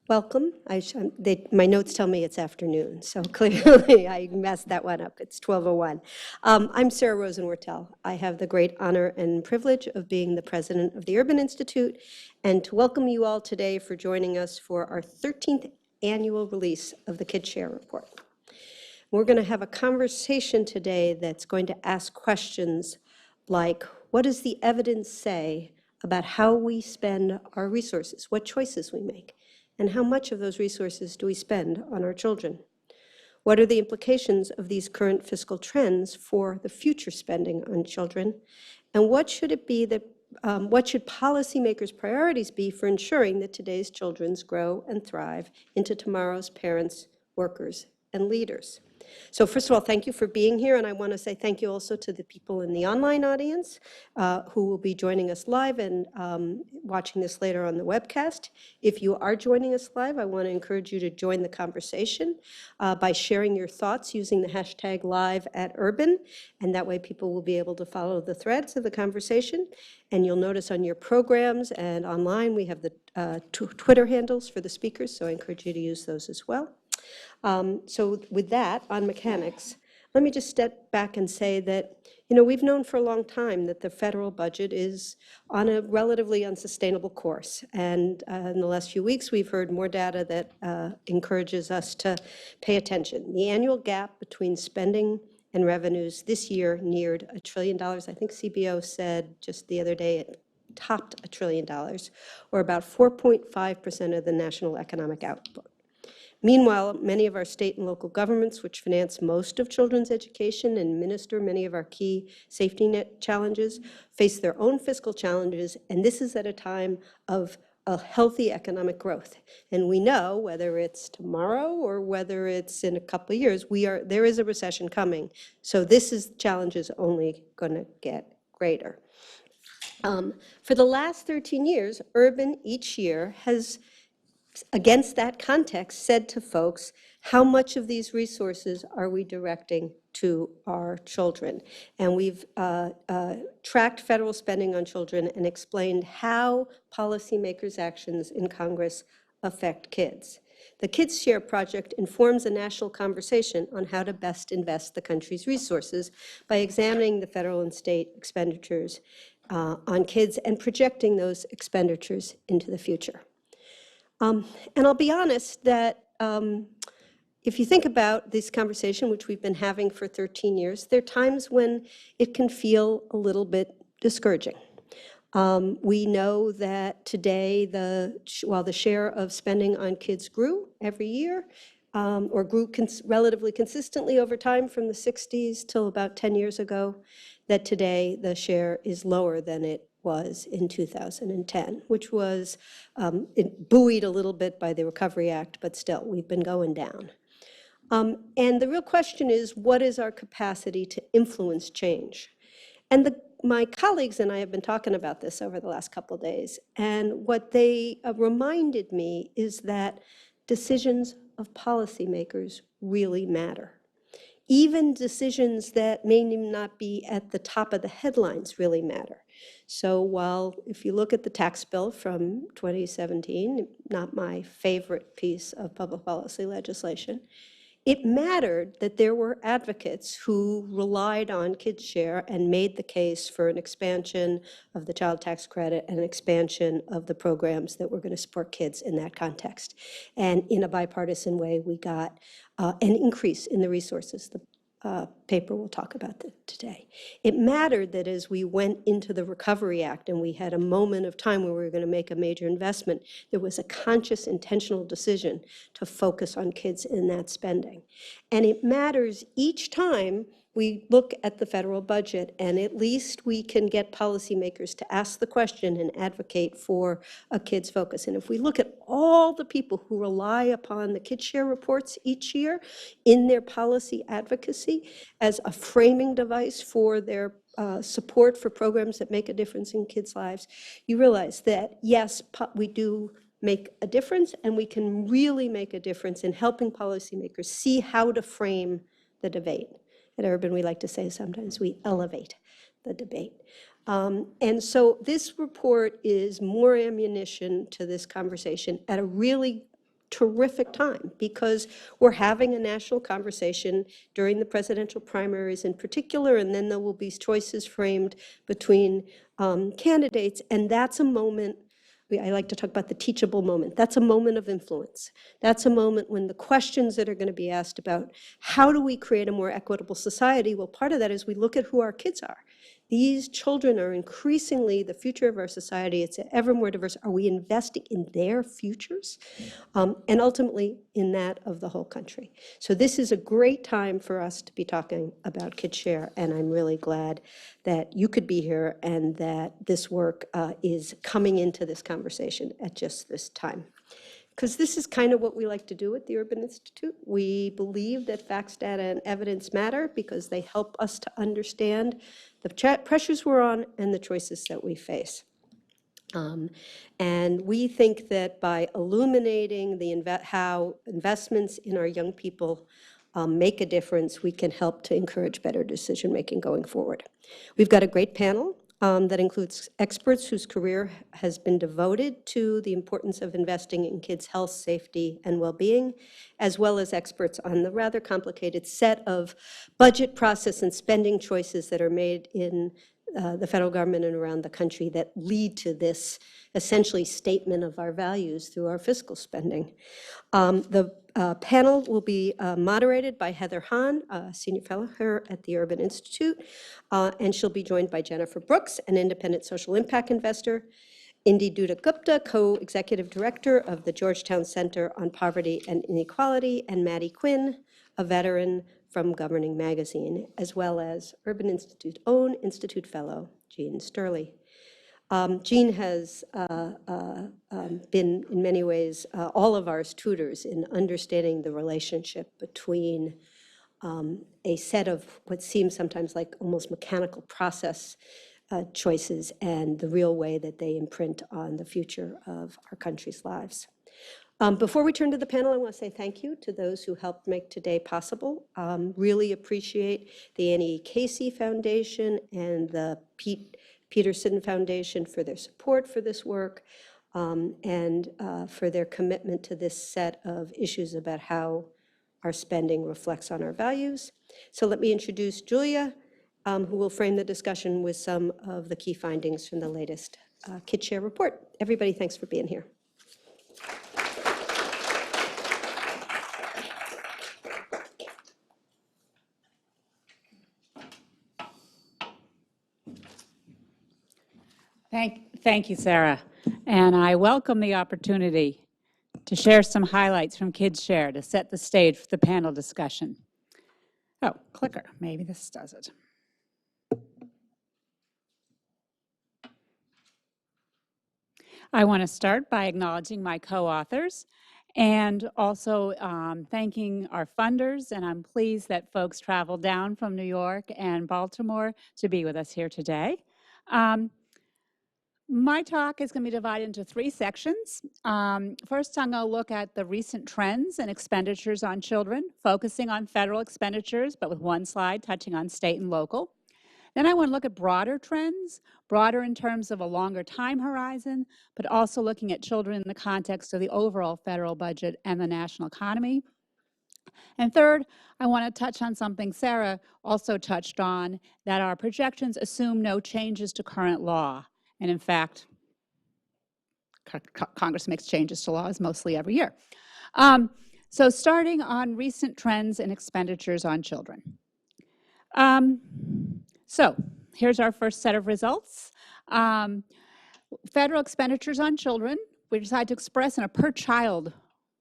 Welcome. My notes tell me it's afternoon, so clearly I messed that one up. It's 12:01. I'm Sarah Rosenwortel. I have the great honor and privilege of being the president of the Urban Institute and to welcome you all today for joining us for our 13th annual release of the KidShare Report. We're going to have a conversation today that's going to ask questions like, what does the evidence say about how we spend our resources, what choices we make, and how much of those resources do we spend on our children? What are the implications of these current fiscal trends for the future spending on children? And what should it be that what should policymakers' priorities be for ensuring that today's children grow and thrive into tomorrow's parents, workers, and leaders? So first of all, thank you for being here, and I want to say thank you also to the people in the online audience who will be joining us live and watching this later on the webcast. If you are joining us live, I want to encourage you to join the conversation by sharing your thoughts using the hashtag #LiveAtUrban, and that way people will be able to follow the threads of the conversation. And you'll notice on your programs and online, we have the Twitter handles for the speakers, so I encourage you to use those as well. So with that, on mechanics, let me just step back and say that, we've known for a long time that the federal budget is on a relatively unsustainable course. And in the last few weeks, we've heard more data that encourages us to pay attention. The annual gap between spending and revenues this year neared $1 trillion. I think CBO said just the other day it topped $1 trillion, or about 4.5% of the national economic output. Meanwhile, many of our state and local governments, which finance most of children's education and administer many of our key safety net challenges, face their own fiscal challenges, and this is at a time of a healthy economic growth. And we know, whether it's tomorrow or whether it's in a couple of years, there is a recession coming. So this challenge is only going to get greater. For the last 13 years, Urban each year has, against that context, said to folks, how much of these resources are we directing to our children? And we've tracked federal spending on children and explained how policymakers' actions in Congress affect kids. The KidShare project informs a national conversation on how to best invest the country's resources by examining the federal and state expenditures on kids and projecting those expenditures into the future. And I'll be honest that if you think about this conversation, which we've been having for 13 years, there are times when it can feel a little bit discouraging. We know that today, while the share of spending on kids grew every year, or grew relatively consistently over time from the 60s till about 10 years ago, that today the share is lower than it was in 2010, which was buoyed a little bit by the Recovery Act, but still, we've been going down. And the real question is, what is our capacity to influence change? And my colleagues and I have been talking about this over the last couple of days, and what they reminded me is that decisions of policymakers really matter. Even decisions that may not be at the top of the headlines really matter. So while if you look at the tax bill from 2017, not my favorite piece of public policy legislation, it mattered that there were advocates who relied on KidShare and made the case for an expansion of the child tax credit and an expansion of the programs that were going to support kids in that context. And in a bipartisan way, we got an increase in the resources. The paper we'll talk about today. It mattered that as we went into the Recovery Act and we had a moment of time where we were going to make a major investment, there was a conscious, intentional decision to focus on kids in that spending. And it matters each time we look at the federal budget, and at least we can get policymakers to ask the question and advocate for a kids focus. And if we look at all the people who rely upon the KidShare reports each year in their policy advocacy as a framing device for their support for programs that make a difference in kids' lives, you realize that, yes, we do make a difference, and we can really make a difference in helping policymakers see how to frame the debate. At Urban, we like to say sometimes we elevate the debate. And so this report is more ammunition to this conversation at a really terrific time because we're having a national conversation during the presidential primaries in particular, and then there will be choices framed between candidates, and that's a moment. I like to talk about the teachable moment. That's a moment of influence. That's a moment when the questions that are going to be asked about how do we create a more equitable society, well, part of that is we look at who our kids are. These children are increasingly the future of our society. It's ever more diverse. Are we investing in their futures? And ultimately in that of the whole country. So this is a great time for us to be talking about KidShare, and I'm really glad that you could be here and that this work is coming into this conversation at just this time. Because this is kind of what we like to do at the Urban Institute. We believe that facts, data, and evidence matter because they help us to understand the pressures we're on and the choices that we face. And we think that by illuminating how investments in our young people make a difference, we can help to encourage better decision-making going forward. We've got a great panel that includes experts whose career has been devoted to the importance of investing in kids' health, safety, and well-being, as well as experts on the rather complicated set of budget process and spending choices that are made in the federal government and around the country that lead to this essentially statement of our values through our fiscal spending. The panel will be moderated by Heather Hahn, a senior fellow here at the Urban Institute, and she'll be joined by Jennifer Brooks, an independent social impact investor, Indi Duda Gupta, co-executive director of the Georgetown Center on Poverty and Inequality, and Maddie Quinn, a veteran from Governing Magazine, as well as Urban Institute's own Institute Fellow, Jean Sturley. Jean has been, in many ways, all of our tutors in understanding the relationship between a set of what seems sometimes like almost mechanical process choices and the real way that they imprint on the future of our country's lives. Before we turn to the panel, I want to say thank you to those who helped make today possible. Really appreciate the Annie Casey Foundation and the Pete Peterson Foundation for their support for this work and for their commitment to this set of issues about how our spending reflects on our values. So let me introduce Julia, who will frame the discussion with some of the key findings from the latest KidShare report. Everybody, thanks for being here. Thank you, Sarah. And I welcome the opportunity to share some highlights from KidShare to set the stage for the panel discussion. Oh, clicker, maybe this does it. I want to start by acknowledging my co-authors and also thanking our funders, and I'm pleased that folks traveled down from New York and Baltimore to be with us here today. My talk is going to be divided into three sections. First, I'm going to look at the recent trends and expenditures on children, focusing on federal expenditures, but with one slide touching on state and local. Then I want to look at broader trends, broader in terms of a longer time horizon, but also looking at children in the context of the overall federal budget and the national economy. And third, I want to touch on something Sarah also touched on, that our projections assume no changes to current law. And in fact, Congress makes changes to laws mostly every year. So starting on recent trends and expenditures on children. So here's our first set of results. Federal expenditures on children, we decided to express in a per child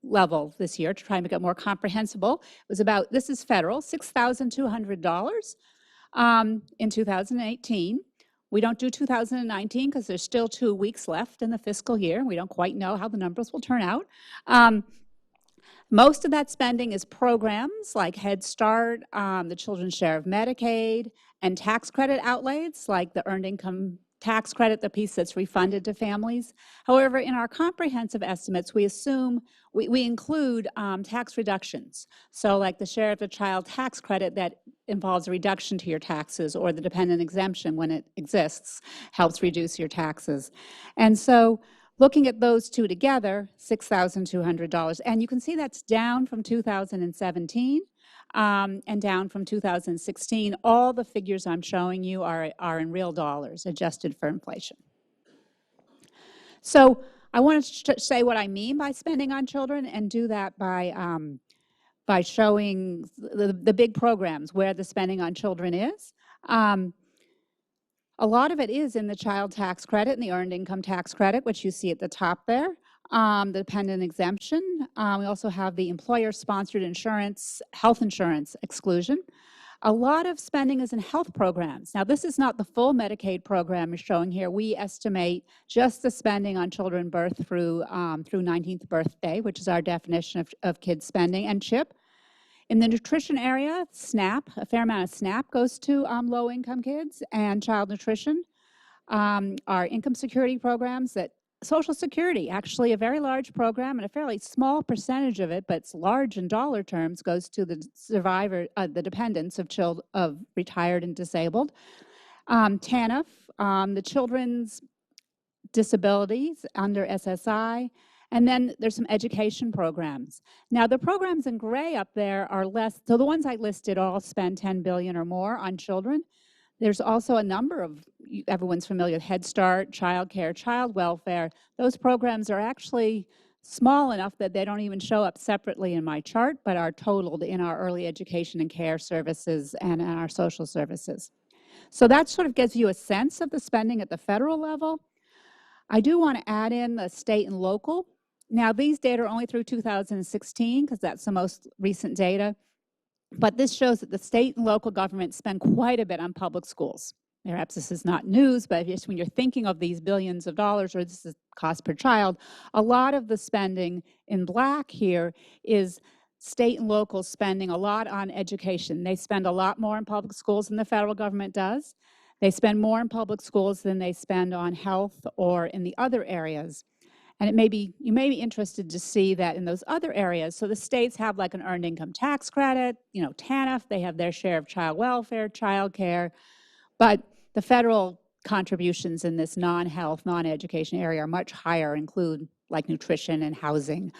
level this year to try and make it more comprehensible. It was about, this is federal, $6,200 in 2018. We don't do 2019 because there's still 2 weeks left in the fiscal year. We don't quite know how the numbers will turn out. Most of that spending is programs like Head Start, the children's share of Medicaid, and tax credit outlays like the earned income tax credit, the piece that's refunded to families. However, in our comprehensive estimates, we assume, we include tax reductions. So like the share of the child tax credit that involves a reduction to your taxes, or the dependent exemption when it exists helps reduce your taxes. And so Looking at those two together, $6,200. And you can see that's down from 2017 and down from 2016. All the figures I'm showing you are in real dollars, adjusted for inflation. So I want to say what I mean by spending on children and do that by showing the big programs where the spending on children is. A lot of it is in the child tax credit and the earned income tax credit, which you see at the top there, the dependent exemption. We also have the employer-sponsored insurance, health insurance exclusion. A lot of spending is in health programs. Now, this is not the full Medicaid program you're showing here. We estimate just the spending on children birth through 19th birthday, which is our definition of kids spending, and CHIP. In the nutrition area, SNAP, a fair amount of SNAP goes to low-income kids and child nutrition. Our income security programs, that Social Security, actually a very large program and a fairly small percentage of it, but it's large in dollar terms, goes to the the dependents of retired and disabled. TANF, the children's disabilities under SSI, and then there's some education programs. Now, the programs in gray up there are less, so the ones I listed all spend $10 billion or more on children. There's also a number of, everyone's familiar with Head Start, child care, child welfare. Those programs are actually small enough that they don't even show up separately in my chart, but are totaled in our early education and care services and in our social services. So that sort of gives you a sense of the spending at the federal level. I do want to add in the state and local. Now, these data are only through 2016 because that's the most recent data. But this shows that the state and local governments spend quite a bit on public schools. Perhaps this is not news, but just when you're thinking of these billions of dollars, or this is cost per child, a lot of the spending in black here is state and local spending a lot on education. They spend a lot more in public schools than the federal government does. They spend more in public schools than they spend on health or in the other areas. And you may be interested to see that in those other areas. So the states have like an earned income tax credit, TANF, they have their share of child welfare, child care, but the federal contributions in this non-health, non-education area are much higher, include like nutrition and housing.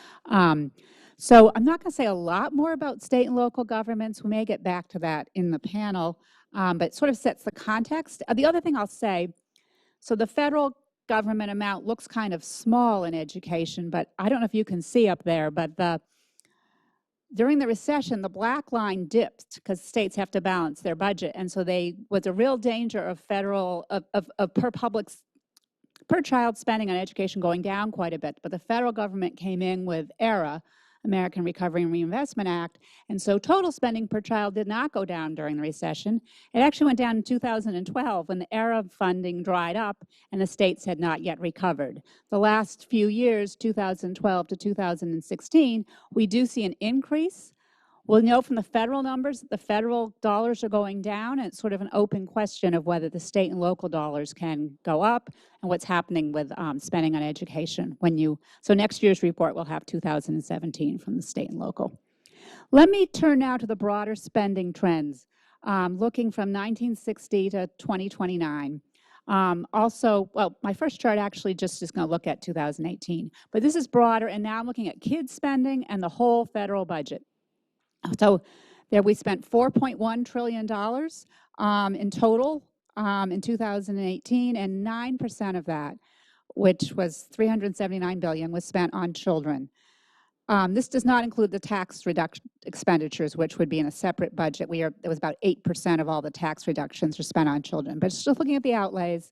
So I'm not going to say a lot more about state and local governments. We may get back to that in the panel, but it sort of sets the context. The other thing I'll say, so the federal government amount looks kind of small in education, but I don't know if you can see up there, but during the recession, the black line dipped because states have to balance their budget. And so was a real danger of per child spending on education going down quite a bit. But the federal government came in with ERA, American Recovery and Reinvestment Act, and so total spending per child did not go down during the recession. It actually went down in 2012 when the ERA funding dried up and the states had not yet recovered. The last few years, 2012 to 2016, we do see an increase. We'll know from the federal numbers that the federal dollars are going down, and it's sort of an open question of whether the state and local dollars can go up and what's happening with spending on education. So next year's report will have 2017 from the state and local. Let me turn now to the broader spending trends, looking from 1960 to 2029. My first chart actually just is going to look at 2018, but this is broader, and now I'm looking at kids spending and the whole federal budget. So there we spent $4.1 trillion in total in 2018, and 9% of that, which was $379 billion, was spent on children. This does not include the tax reduction expenditures, which would be in a separate budget. It was about 8% of all the tax reductions were spent on children. But just looking at the outlays,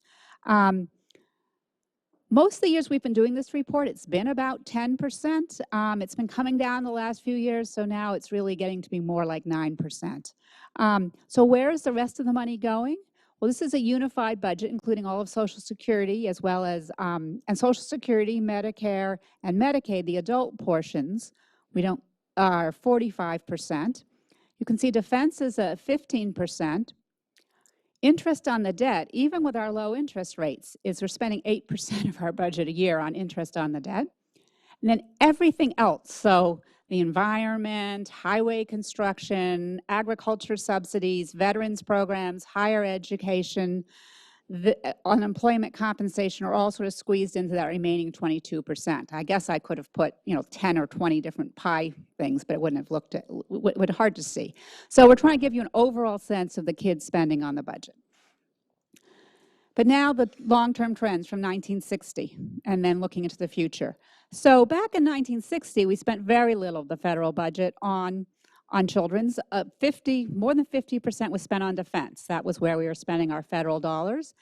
most of the years we've been doing this report, it's been about 10%. It's been coming down the last few years, so now it's really getting to be more like 9%. So where is the rest of the money going? Well, this is a unified budget, including all of Social Security, as well as and Social Security, Medicare, and Medicaid, the adult portions, are 45%. You can see defense is at 15%. Interest on the debt, even with our low interest rates, we're spending 8% of our budget a year on interest on the debt. And then everything else, so the environment, highway construction, agriculture subsidies, veterans programs, higher education, the unemployment compensation are all sort of squeezed into that remaining 22%. I guess I could have put, 10 or 20 different pie things, but it wouldn't have looked would hard to see. So we're trying to give you an overall sense of the kids' spending on the budget. But now the long-term trends from 1960, and then looking into the future. So back in 1960, we spent very little of the federal budget on children's. More than 50% was spent on defense. That was where we were spending our federal dollars.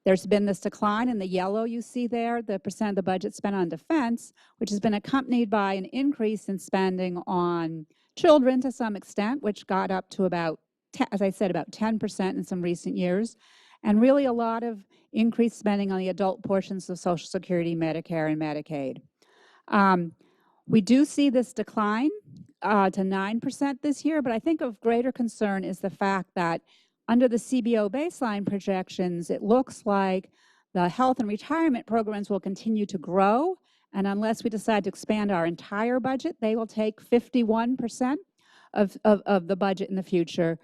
There's been this decline in the yellow you see there, the percent of the budget spent on defense, which has been accompanied by an increase in spending on children to some extent, which got up to about, as I said, about 10% in some recent years, and really a lot of increased spending on the adult portions of Social Security, Medicare, and Medicaid. We do see this decline to 9% this year, but I think of greater concern is the fact that under the CBO baseline projections, it looks like the health and retirement programs will continue to grow, and unless we decide to expand our entire budget, they will take 51% of the budget in the future,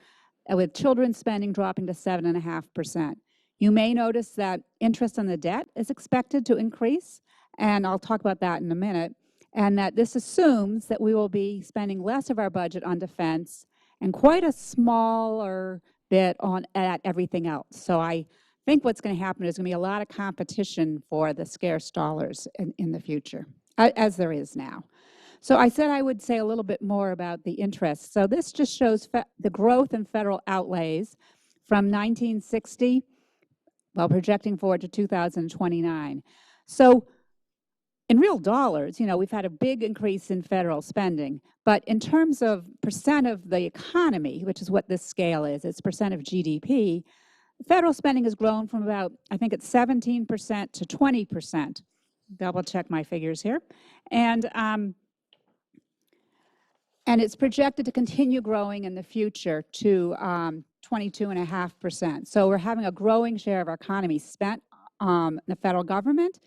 with children's spending dropping to 7.5%. You may notice that interest on the debt is expected to increase, and I'll talk about that in a minute, and that this assumes that we will be spending less of our budget on defense and quite a smaller bit at everything else. So I think what's going to happen is going to be a lot of competition for the scarce dollars in the future, as there is now. So I said I would say a little bit more about the interest. So this just shows the growth in federal outlays from 1960, well, projecting forward to 2029. So in real dollars, we've had a big increase in federal spending, but in terms of percent of the economy, which is what this scale is, it's percent of GDP, federal spending has grown from about, I think it's 17% to 20%. Double check my figures here. And it's projected to continue growing in the future to 22.5%. So we're having a growing share of our economy spent on the federal government,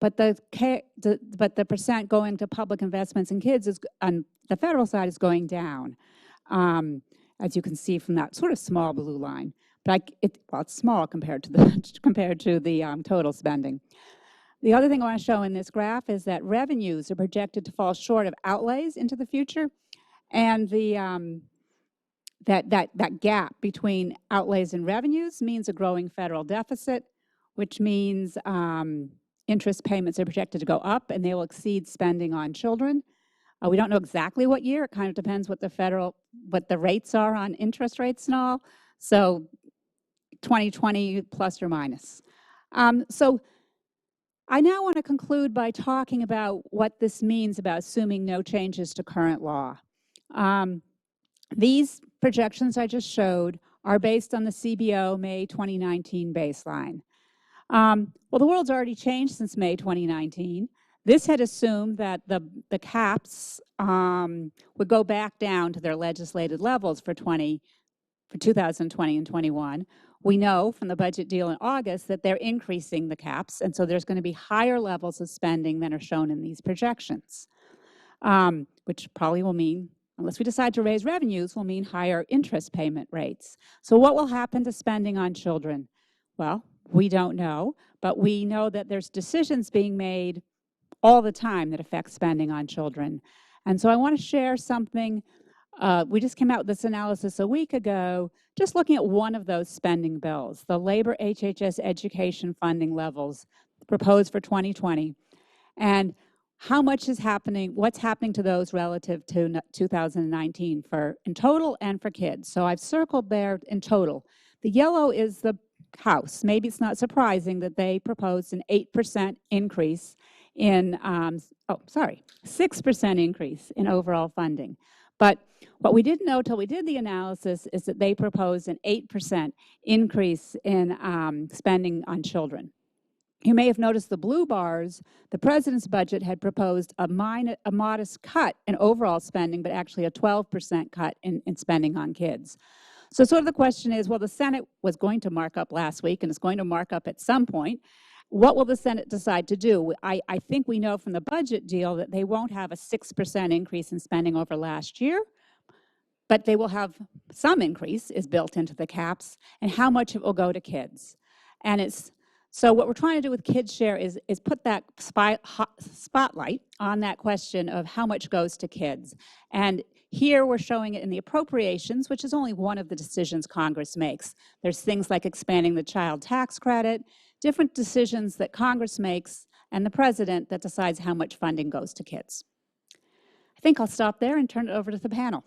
but the percent going to public investments in kids is on the federal side is going down, as you can see from that sort of small blue line. But it's small compared to the total spending. The other thing I want to show in this graph is that revenues are projected to fall short of outlays into the future, and that gap between outlays and revenues means a growing federal deficit, which means interest payments are projected to go up, and they will exceed spending on children. We don't know exactly what year. It kind of depends what the rates are on interest rates and all. So 2020 plus or minus. So I now want to conclude by talking about what this means about assuming no changes to current law. These projections I just showed are based on the CBO May 2019 baseline. Well, the world's already changed since May 2019. This had assumed that the caps would go back down to their legislated levels for 2020 and 21. We know from the budget deal in August that they're increasing the caps, and so there's going to be higher levels of spending than are shown in these projections, which probably will mean, unless we decide to raise revenues, will mean higher interest payment rates. So what will happen to spending on children? Well, we don't know, but we know that there's decisions being made all the time that affect spending on children. And so I want to share something. We just came out with this analysis a week ago, just looking at one of those spending bills, the labor HHS education funding levels proposed for 2020, and how much is happening, what's happening to those relative to 2019 in total and for kids. So I've circled there in total. The yellow is the House. Maybe it's not surprising that they proposed an 8% increase in, 6% increase in overall funding. But what we didn't know till we did the analysis is that they proposed an 8% increase in spending on children. You may have noticed the blue bars. The president's budget had proposed a modest cut in overall spending, but actually a 12% cut in spending on kids. So sort of the question is, well, the Senate was going to mark up last week and is going to mark up at some point. What will the Senate decide to do? I think we know from the budget deal that they won't have a 6% increase in spending over last year, but they will have some increase is built into the caps, and how much it will go to kids. And so what we're trying to do with KidShare is put that spotlight on that question of how much goes to kids. And here we're showing it in the appropriations, which is only one of the decisions Congress makes. There's things like expanding the child tax credit, different decisions that Congress makes, and the president that decides how much funding goes to kids. I think I'll stop there and turn it over to the panel.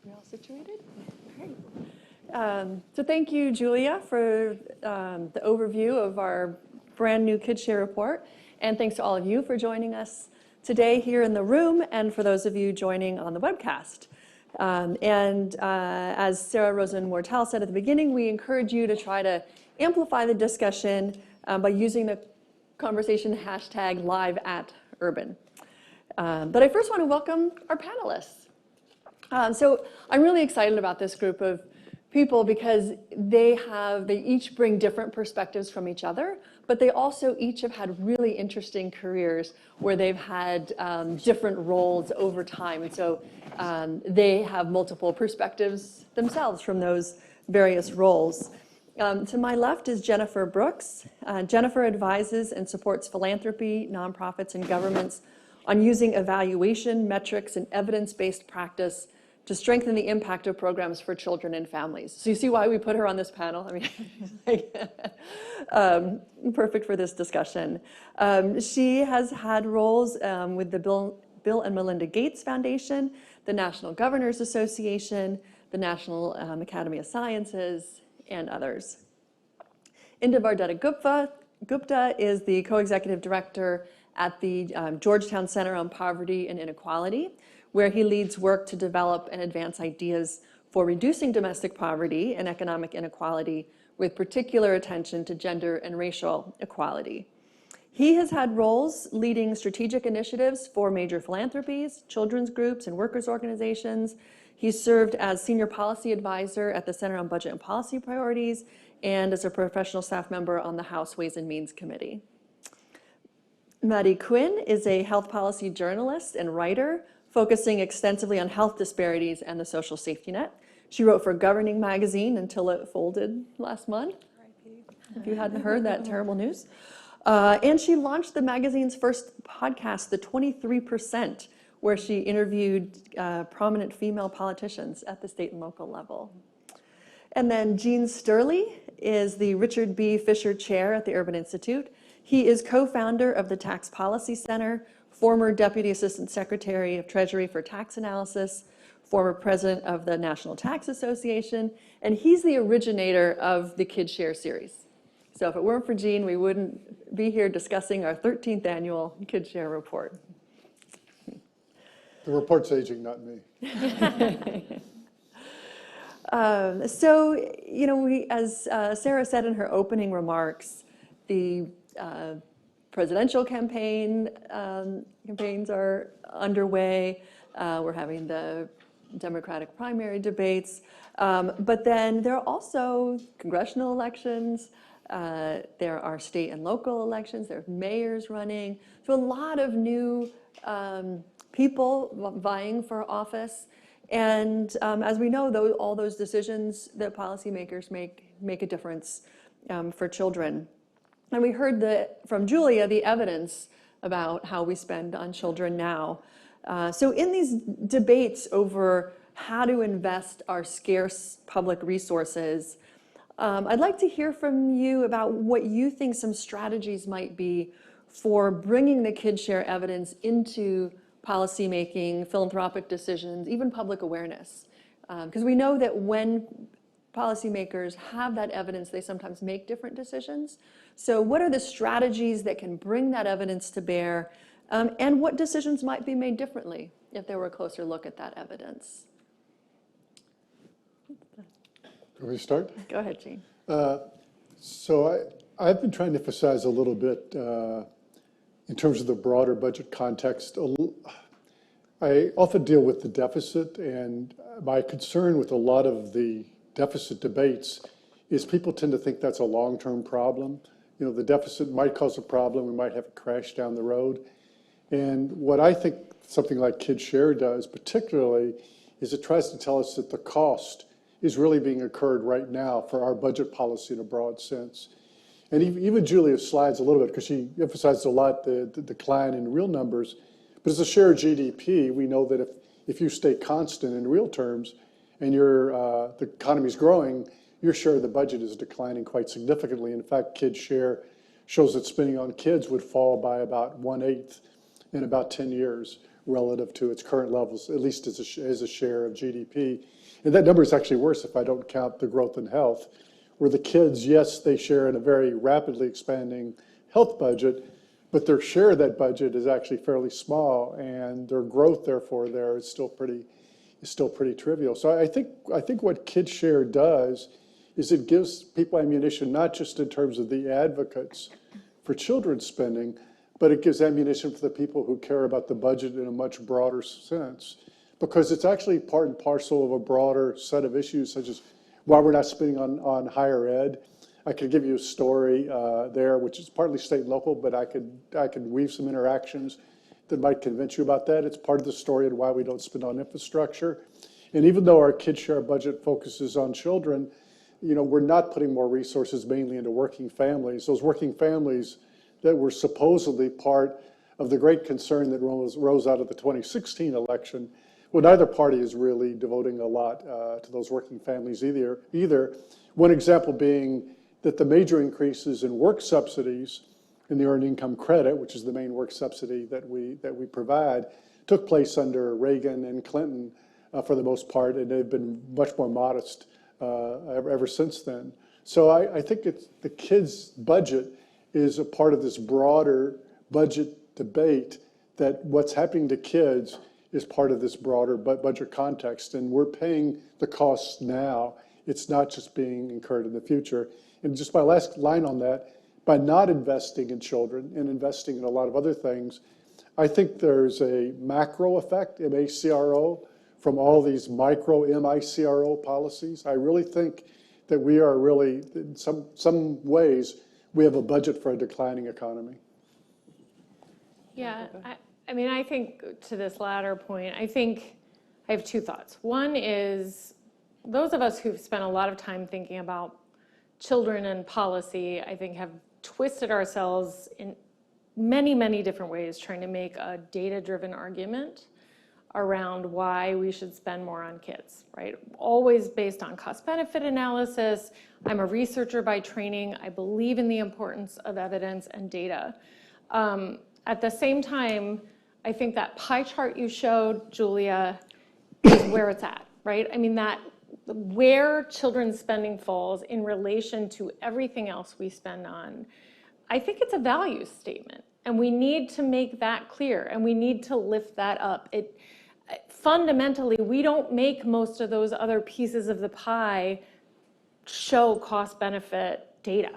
We're all situated? All right. So thank you, Julia, for the overview of our brand new KidShare report. And thanks to all of you for joining us today here in the room and for those of you joining on the webcast. As Sarah Rosen-Wortel said at the beginning, we encourage you to try to amplify the discussion by using the conversation hashtag #LiveAtUrban. But I first want to welcome our panelists. So I'm really excited about this group of people because they each bring different perspectives from each other, but they also each have had really interesting careers where they've had different roles over time. And so they have multiple perspectives themselves from those various roles. To my left is Jennifer Brooks. Jennifer advises and supports philanthropy, nonprofits, and governments on using evaluation, metrics, and evidence-based practice to strengthen the impact of programs for children and families. So you see why we put her on this panel? I mean, perfect for this discussion. She has had roles with the Bill and Melinda Gates Foundation, the National Governors Association, the National Academy of Sciences, and others. Indavardetta Gupta is the co-executive director at the Georgetown Center on Poverty and Inequality, where he leads work to develop and advance ideas for reducing domestic poverty and economic inequality, with particular attention to gender and racial equality. He has had roles leading strategic initiatives for major philanthropies, children's groups, and workers' organizations. He's served as senior policy advisor at the Center on Budget and Policy Priorities and as a professional staff member on the House Ways and Means Committee. Maddie Quinn is a health policy journalist and writer, focusing extensively on health disparities and the social safety net. She wrote for Governing Magazine until it folded last month, if you hadn't heard that terrible news. And she launched the magazine's first podcast, The 23%, where she interviewed prominent female politicians at the state and local level. And then Gene Sturley is the Richard B. Fisher Chair at the Urban Institute. He is co-founder of the Tax Policy Center, former Deputy Assistant Secretary of Treasury for Tax Analysis, former president of the National Tax Association, and he's the originator of the KidShare series. So if it weren't for Gene, we wouldn't be here discussing our 13th annual KidShare report. The report's aging, not me. So, you know, as Sarah said in her opening remarks, the presidential campaigns are underway. We're having the Democratic primary debates. But then there are also congressional elections. There are state and local elections. There are mayors running. So a lot of new people vying for office. And as we know, all those decisions that policymakers make a difference for children. And we heard from Julia the evidence about how we spend on children now. So in these debates over how to invest our scarce public resources, I'd like to hear from you about what you think some strategies might be for bringing the KidShare evidence into policymaking, philanthropic decisions, even public awareness. Because we know that when policymakers have that evidence, they sometimes make different decisions. So what are the strategies that can bring that evidence to bear, and what decisions might be made differently if there were a closer look at that evidence? Can we start? Go ahead, Gene. So I've been trying to emphasize a little bit in terms of the broader budget context. I often deal with the deficit, and my concern with a lot of the deficit debates is people tend to think that's a long-term problem. You know, the deficit might cause a problem, we might have a crash down the road. And what I think something like KidShare does particularly is it tries to tell us that the cost is really being incurred right now for our budget policy in a broad sense. And even Julia's slides a little bit, because she emphasized a lot the decline in real numbers, but as a share of GDP, we know that if you stay constant in real terms and the economy's growing, your share of the budget is declining quite significantly. In fact, KidShare shows that spending on kids would fall by about 1/8 in about 10 years relative to its current levels, at least as a share of GDP. And that number is actually worse if I don't count the growth in health, where the kids, yes, they share in a very rapidly expanding health budget, but their share of that budget is actually fairly small, and their growth, therefore, there is still pretty trivial. So I think what KidShare does is it gives people ammunition, not just in terms of the advocates for children's spending, but it gives ammunition for the people who care about the budget in a much broader sense, because it's actually part and parcel of a broader set of issues, such as why we're not spending on higher ed. I could give you a story there, which is partly state and local, but I could weave some interactions that might convince you about that. It's part of the story and why we don't spend on infrastructure. And even though our KidShare budget focuses on children, you know, we're not putting more resources mainly into working families. Those working families that were supposedly part of the great concern that rose out of the 2016 election. Well, neither party is really devoting a lot to those working families either. One example being that the major increases in work subsidies in the Earned Income Credit, which is the main work subsidy that we provide, took place under Reagan and Clinton for the most part, and they've been much more modest ever since then. So I think the kids' budget is a part of this broader budget debate, that what's happening to kids is part of this broader budget context, and we're paying the costs now. It's not just being incurred in the future. And just my last line on that, by not investing in children and investing in a lot of other things, I think there's a macro effect, M-A-C-R-O, from all these micro M-I-C-R-O policies. I really think that we are really, in some ways, we have a budget for a declining economy. Yeah, I mean, I think to this latter point, I think I have two thoughts. One is those of us who've spent a lot of time thinking about children and policy, I think have twisted ourselves in many, many different ways trying to make a data-driven argument around why we should spend more on kids, right? Always based on cost-benefit analysis. I'm a researcher by training. I believe in the importance of evidence and data. At the same time, I think that pie chart you showed, Julia, is where it's at, right? I mean, that where children's spending falls in relation to everything else we spend on, I think it's a value statement. And we need to make that clear, and we need to lift that up. Fundamentally, we don't make most of those other pieces of the pie show cost-benefit data.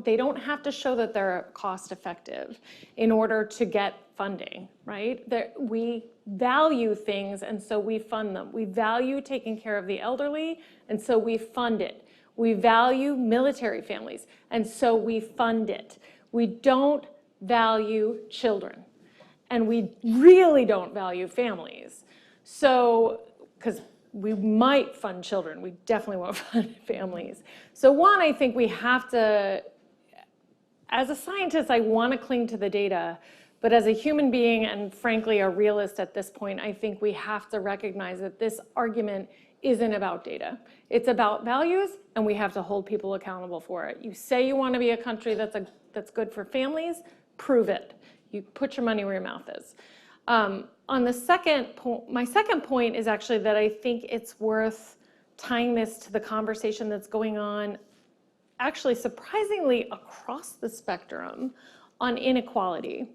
They don't have to show that they're cost effective in order to get funding, right? We value things, and so we fund them. We value taking care of the elderly, and so we fund it. We value military families, and so we fund it. We don't value children, and we really don't value families. So, because we might fund children, we definitely won't fund families. So one, I think we have to, as a scientist, I want to cling to the data, but as a human being and frankly a realist at this point, I think we have to recognize that this argument isn't about data. It's about values, and we have to hold people accountable for it. You say you want to be a country that's good for families, prove it. You put your money where your mouth is. On the second point, my second point is actually that I think it's worth tying this to the conversation that's going on actually surprisingly across the spectrum on inequality.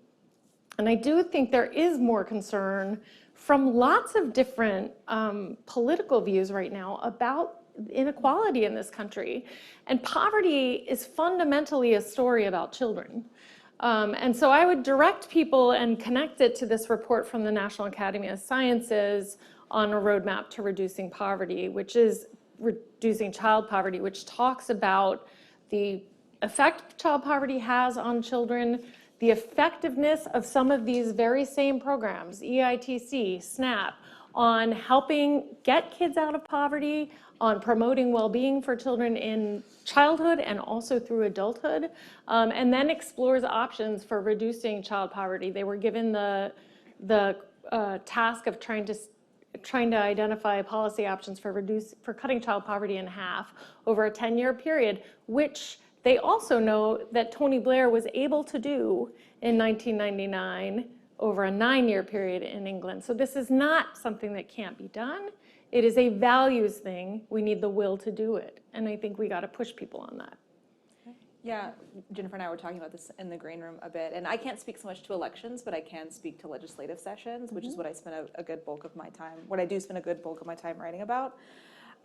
And I do think there is more concern from lots of different political views right now about inequality in this country. And poverty is fundamentally a story about children. And so I would direct people and connect it to this report from the National Academy of Sciences on a roadmap to reducing poverty, which is reducing child poverty, which talks about the effect child poverty has on children, the effectiveness of some of these very same programs, EITC, SNAP, on helping get kids out of poverty, on promoting well-being for children in childhood and also through adulthood, and then explores options for reducing child poverty. They were given the task of trying to identify policy options for cutting child poverty in half over a 10-year period, which they also know that Tony Blair was able to do in 1999 over a 9-year period in England. So this is not something that can't be done. It is a values thing. We need the will to do it. And I think we got to push people on that. Yeah, Jennifer and I were talking about this in the green room a bit, and I can't speak so much to elections, but I can speak to legislative sessions, which is what I spend a good bulk of my time, what I do spend a good bulk of my time writing about.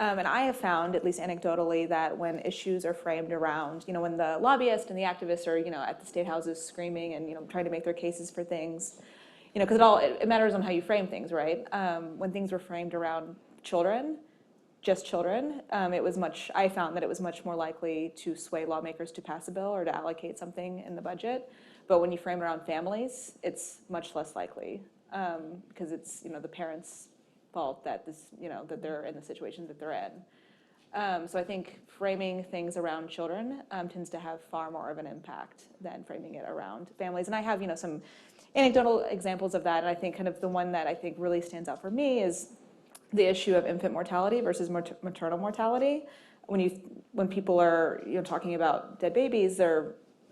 And I have found, at least anecdotally, that when issues are framed around, when the lobbyists and the activists are, at the state houses screaming and, trying to make their cases for things, because it matters on how you frame things, right? When things were framed around children, just children, I found that it was much more likely to sway lawmakers to pass a bill or to allocate something in the budget. But when you frame it around families, it's much less likely because it's, the parents' fault that that they're in the situation that they're in. So I think framing things around children tends to have far more of an impact than framing it around families. And I have, some anecdotal examples of that. And I think kind of the one that I think really stands out for me is the issue of infant mortality versus maternal mortality. When people are talking about dead babies,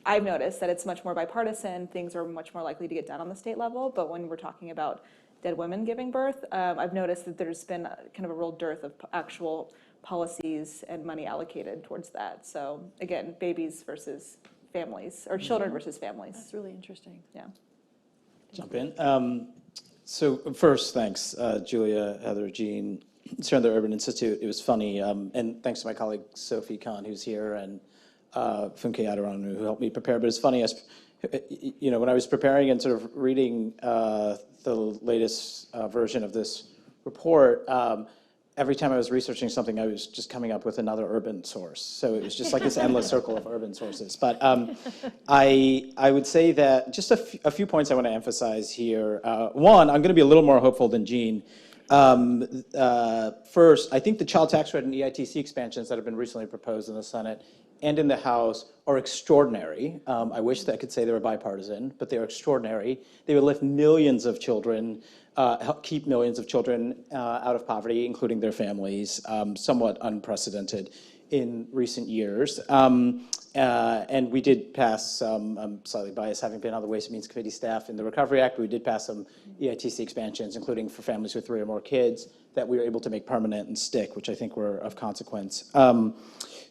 I've noticed that it's much more bipartisan. Things are much more likely to get done on the state level. But when we're talking about dead women giving birth, I've noticed that there's been kind of a real dearth of actual policies and money allocated towards that. So again, babies versus families, or children versus families. That's really interesting. Yeah. Jump in. So first, thanks, Julia, Heather, Jean, Sarah, the Urban Institute. It was funny, and thanks to my colleague Sophie Kahn, who's here, and Funke Adironu, who helped me prepare. But it's funny, when I was preparing and sort of reading the latest version of this report, every time I was researching something, I was just coming up with another urban source. So it was just like this endless circle of urban sources. But I would say that just a few points I want to emphasize here. One, I'm going to be a little more hopeful than Jean. First, I think the child tax credit and EITC expansions that have been recently proposed in the Senate and in the House are extraordinary. I wish that I could say they were bipartisan, but they are extraordinary. They would lift millions of children, help keep millions of children out of poverty, including their families, somewhat unprecedented in recent years. And we did pass some, I'm slightly biased, having been on the Ways and Means Committee staff in the Recovery Act, we did pass some EITC expansions, including for families with 3 or more kids, that we were able to make permanent and stick, which I think were of consequence.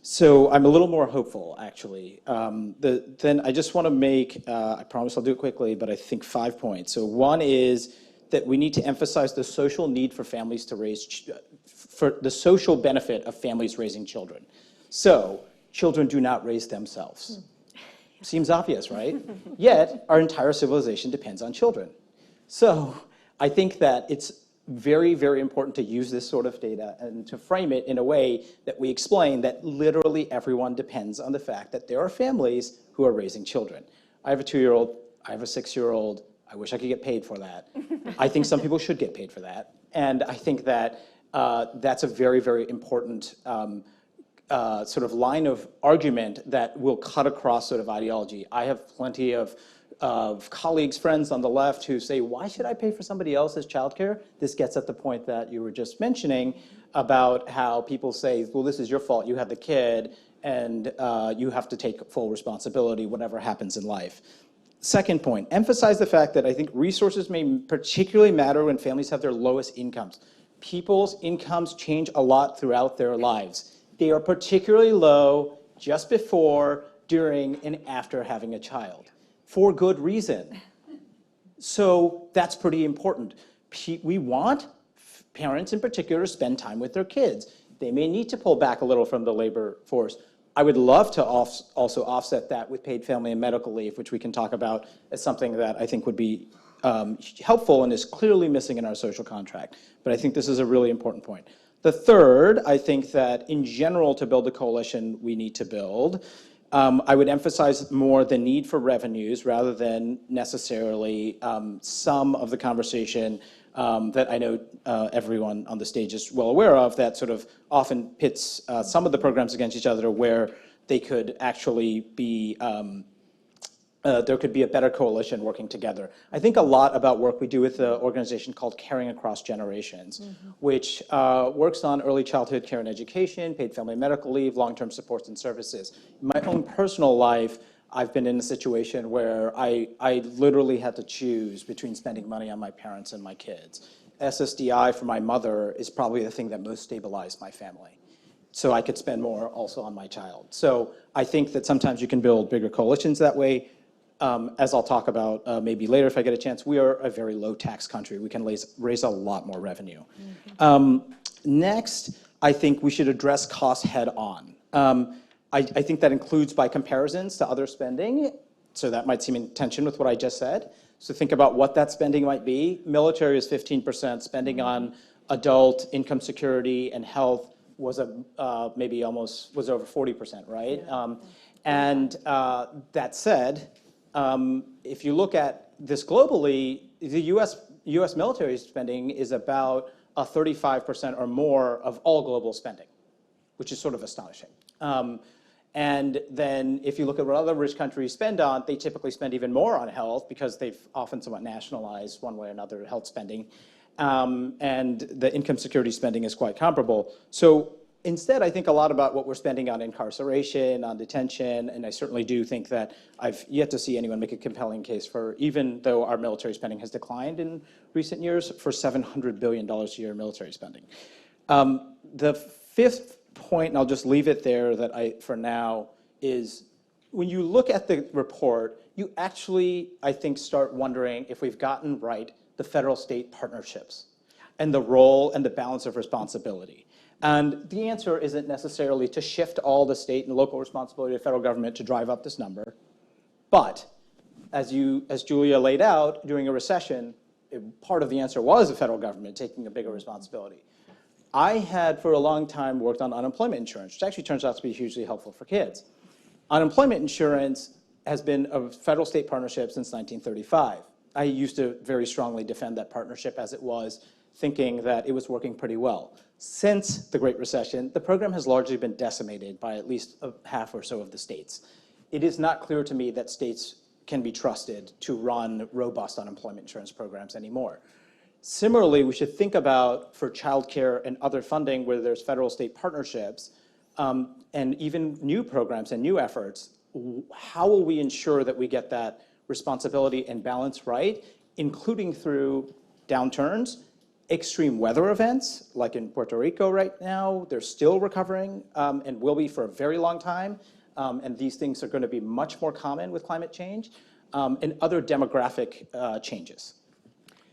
So I'm a little more hopeful, actually. Then I just want to make, I promise I'll do it quickly, but I think 5 points. So one is that we need to emphasize the social need for families to raise, for the social benefit of families raising children. So children do not raise themselves. Seems obvious, right? Yet our entire civilization depends on children. So I think that it's very, very important to use this sort of data and to frame it in a way that we explain that literally everyone depends on the fact that there are families who are raising children. I have a 2-year-old, I have a 6-year-old, I wish I could get paid for that. I think some people should get paid for that. And I think that that's a very, very important sort of line of argument that will cut across sort of ideology. I have plenty of colleagues, friends on the left who say, why should I pay for somebody else's childcare? This gets at the point that you were just mentioning about how people say, well, this is your fault, you had the kid, and you have to take full responsibility, whatever happens in life. Second point, emphasize the fact that I think resources may particularly matter when families have their lowest incomes. People's incomes change a lot throughout their lives. They are particularly low just before, during, and after having a child, for good reason. So that's pretty important. We want parents in particular to spend time with their kids. They may need to pull back a little from the labor force. I would love to also offset that with paid family and medical leave, which we can talk about as something that I think would be helpful and is clearly missing in our social contract. But I think this is a really important point. The third, I think that in general, to build the coalition we need to build, I would emphasize more the need for revenues rather than necessarily some of the conversation that I know everyone on the stage is well aware of, that sort of often pits some of the programs against each other where they could actually be, there could be a better coalition working together. I think a lot about work we do with an organization called Caring Across Generations, which works on early childhood care and education, paid family and medical leave, long-term supports and services. In my own personal life, I've been in a situation where I literally had to choose between spending money on my parents and my kids. SSDI for my mother is probably the thing that most stabilized my family. So I could spend more also on my child. So I think that sometimes you can build bigger coalitions that way. As I'll talk about maybe later if I get a chance, we are a very low tax country. We can raise a lot more revenue. Next, I think we should address costs head on. I think that includes by comparisons to other spending. So that might seem in tension with what I just said. So think about what that spending might be. Military is 15%. Spending on adult income security and health was maybe almost was over 40%, right? Yeah. That said, if you look at this globally, the U.S. military spending is about 35% or more of all global spending, which is sort of astonishing. And then if you look at what other rich countries spend on, they typically spend even more on health because they've often somewhat nationalized one way or another health spending. And the income security spending is quite comparable. So instead, I think a lot about what we're spending on incarceration, on detention, and I certainly do think that I've yet to see anyone make a compelling case for, even though our military spending has declined in recent years, for $700 billion a year in military spending. The fifth point, and I'll just leave it there that for now, is when you look at the report, you actually, I think, start wondering if we've gotten right the federal-state partnerships and the role and the balance of responsibility. And the answer isn't necessarily to shift all the state and local responsibility to the federal government to drive up this number. But as Julia laid out, during a recession, part of the answer was the federal government taking a bigger responsibility. I had, for a long time, worked on unemployment insurance, which actually turns out to be hugely helpful for kids. Unemployment insurance has been a federal-state partnership since 1935. I used to very strongly defend that partnership as it was, thinking that it was working pretty well. Since the Great Recession, the program has largely been decimated by at least half or so of the states. It is not clear to me that states can be trusted to run robust unemployment insurance programs anymore. Similarly, we should think about, for childcare and other funding where there's federal-state partnerships, and even new programs and new efforts, how will we ensure that we get that responsibility and balance right, including through downturns, extreme weather events, like in Puerto Rico right now, they're still recovering and will be for a very long time. And these things are going to be much more common with climate change, and other demographic changes.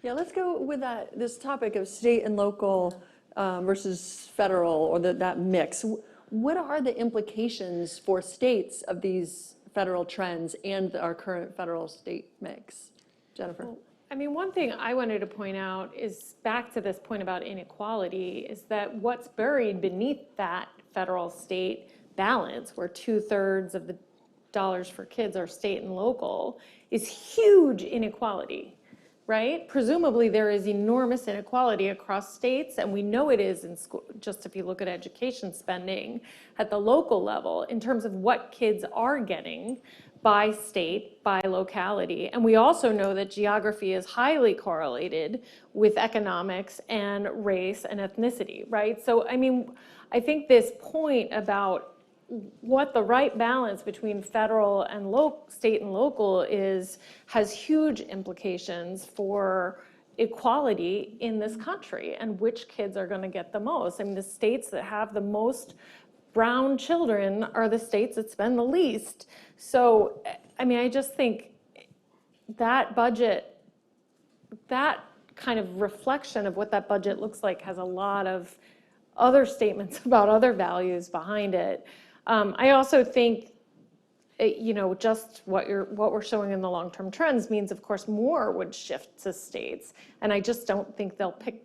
Yeah, let's go with this topic of state and local versus federal, or that mix. What are the implications for states of these federal trends and our current federal-state mix? Jennifer? Well, I mean, one thing I wanted to point out is back to this point about inequality, is that what's buried beneath that federal-state balance, where 2/3 of the dollars for kids are state and local, is huge inequality. Right? Presumably there is enormous inequality across states, and we know it is in school, just if you look at education spending at the local level in terms of what kids are getting by state, by locality. And we also know that geography is highly correlated with economics and race and ethnicity, right? So, I mean, I think this point about what the right balance between federal and state and local is has huge implications for equality in this country and which kids are going to get the most. I mean, the states that have the most brown children are the states that spend the least. So, I mean, I just think that budget, that kind of reflection of what that budget looks like has a lot of other statements about other values behind it. I also think, just what we're showing in the long-term trends means, of course, more would shift to states. And I just don't think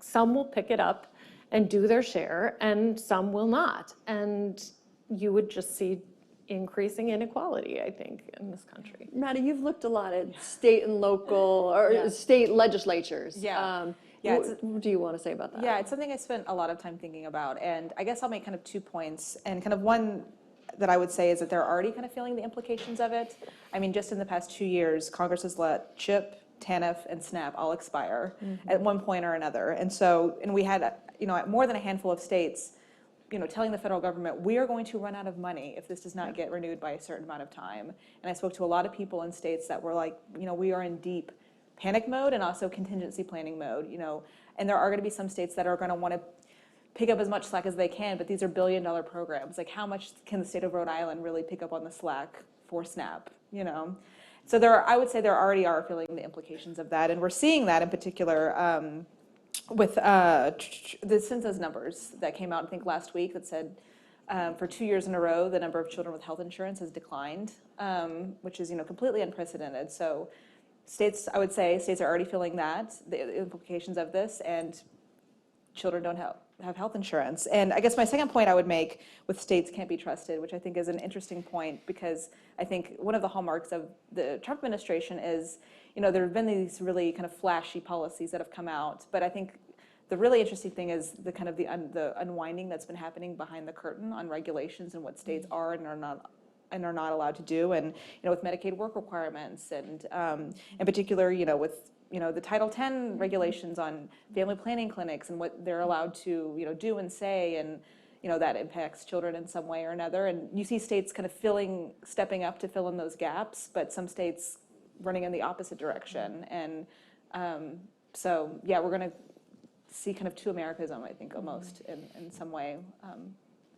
some will pick it up and do their share, and some will not. And you would just see increasing inequality, I think, in this country. Maddie, you've looked a lot at state and local, or state legislatures. Yeah. What do you want to say about that? Yeah, it's something I spent a lot of time thinking about, and I guess I'll make kind of 2 points. And kind of one that I would say is that they're already kind of feeling the implications of it. I mean, just in the past 2 years, Congress has let CHIP, TANF, and SNAP all expire at one point or another. And we had, more than a handful of states, telling the federal government, we are going to run out of money if this does not get renewed by a certain amount of time. And I spoke to a lot of people in states that were like, we are in deep panic mode and also contingency planning mode, and there are going to be some states that are going to want to pick up as much slack as they can, but these are billion-dollar programs. Like, how much can the state of Rhode Island really pick up on the slack for SNAP, So I would say there already are feeling the implications of that, and we're seeing that in particular with the census numbers that came out, I think, last week that said for 2 years in a row, the number of children with health insurance has declined, which is, completely unprecedented. So I would say states are already feeling that, the implications of this, and children don't have health insurance. And I guess my second point I would make with states can't be trusted, which I think is an interesting point, because I think one of the hallmarks of the Trump administration is, there have been these really kind of flashy policies that have come out, but I think the really interesting thing is the kind of the unwinding that's been happening behind the curtain on regulations and what states are and are not allowed to do, and with Medicaid work requirements, and in particular, with the Title X regulations on family planning clinics and what they're allowed to do and say, and that impacts children in some way or another. And you see states kind of stepping up to fill in those gaps, but some states running in the opposite direction. And so yeah, we're going to see kind of two Americanism, I think, almost in some way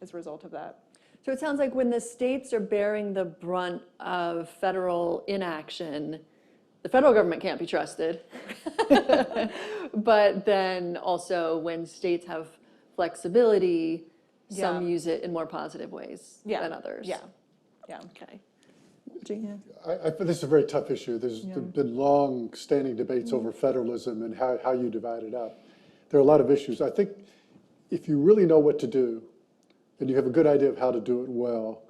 as a result of that. So it sounds like when the states are bearing the brunt of federal inaction, the federal government can't be trusted. But then also when states have flexibility, some use it in more positive ways than others. Yeah. Okay. Virginia? I think this is a very tough issue. There's been long-standing debates over federalism and how you divide it up. There are a lot of issues. I think if you really know what to do, and you have a good idea of how to do it well,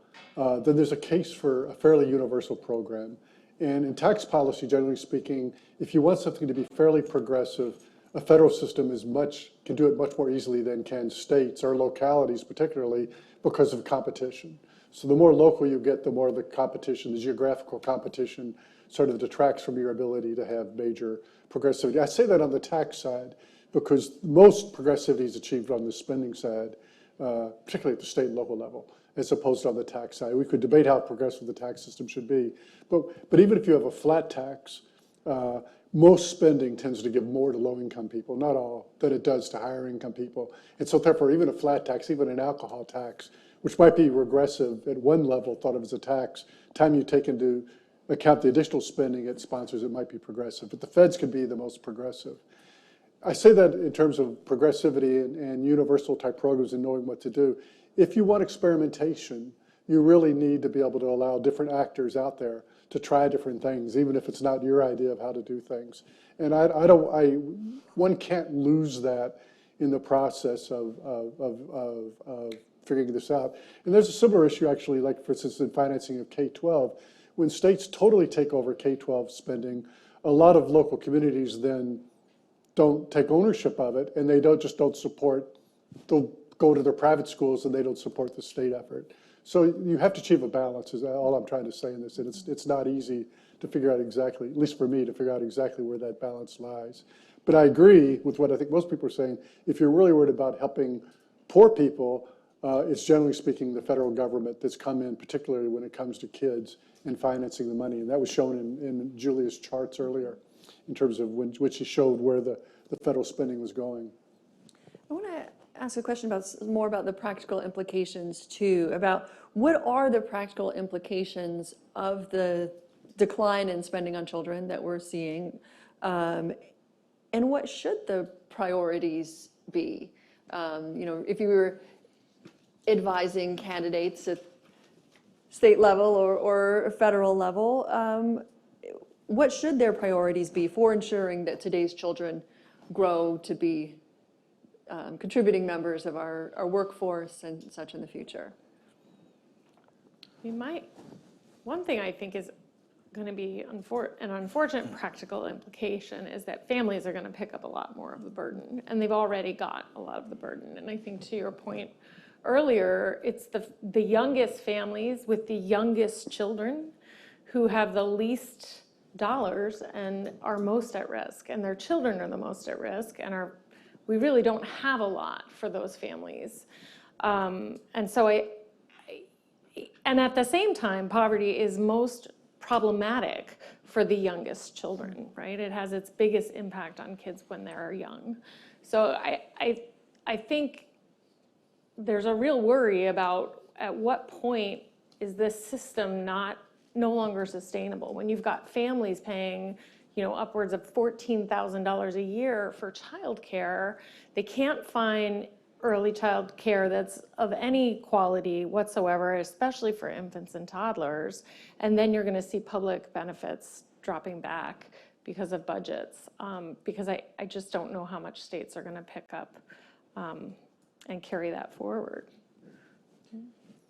then there's a case for a fairly universal program. And in tax policy, generally speaking, if you want something to be fairly progressive, a federal system can do it much more easily than can states or localities, particularly because of competition. So the more local you get, the more the competition, the geographical competition, sort of detracts from your ability to have major progressivity. I say that on the tax side because most progressivity is achieved on the spending side, particularly at the state and local level, as opposed to on the tax side. We could debate how progressive the tax system should be, but even if you have a flat tax, most spending tends to give more to low-income people, not all, than it does to higher-income people. And so therefore, even a flat tax, even an alcohol tax, which might be regressive at one level, thought of as a tax, time you take into account the additional spending it sponsors, it might be progressive. But the feds could be the most progressive. I say that in terms of progressivity and universal type programs and knowing what to do. If you want experimentation, you really need to be able to allow different actors out there to try different things, even if it's not your idea of how to do things. And one can't lose that in the process of figuring this out. And there's a similar issue actually, like for instance, in financing of K-12. When states totally take over K-12 spending, a lot of local communities then don't take ownership of it, and they don't support, they'll go to their private schools and they don't support the state effort. So you have to achieve a balance, is all I'm trying to say in this, and it's not easy to figure out exactly, at least for me, to figure out exactly where that balance lies. But I agree with what I think most people are saying. If you're really worried about helping poor people, it's generally speaking the federal government that's come in, particularly when it comes to kids and financing the money. And that was shown in Julia's charts earlier, in terms of which showed where the federal spending was going. I want to ask a question more about the practical implications too, about what are the practical implications of the decline in spending on children that we're seeing, and what should the priorities be? If you were advising candidates at state level or federal level, what should their priorities be for ensuring that today's children grow to be contributing members of our workforce and such in the future? One thing I think is going to be an unfortunate practical implication is that families are going to pick up a lot more of the burden, and they've already got a lot of the burden. And I think to your point earlier, it's the youngest families with the youngest children who have the least dollars and are most at risk, and their children are the most at risk, and we really don't have a lot for those families. And at the same time, poverty is most problematic for the youngest children, right? It has its biggest impact on kids when they're young. So I think there's a real worry about at what point is this system no longer sustainable when you've got families paying upwards of $14,000 a year for childcare. They can't find early child care that's of any quality whatsoever, especially for infants and toddlers. And then you're going to see public benefits dropping back because of budgets, because I just don't know how much states are going to pick up and carry that forward.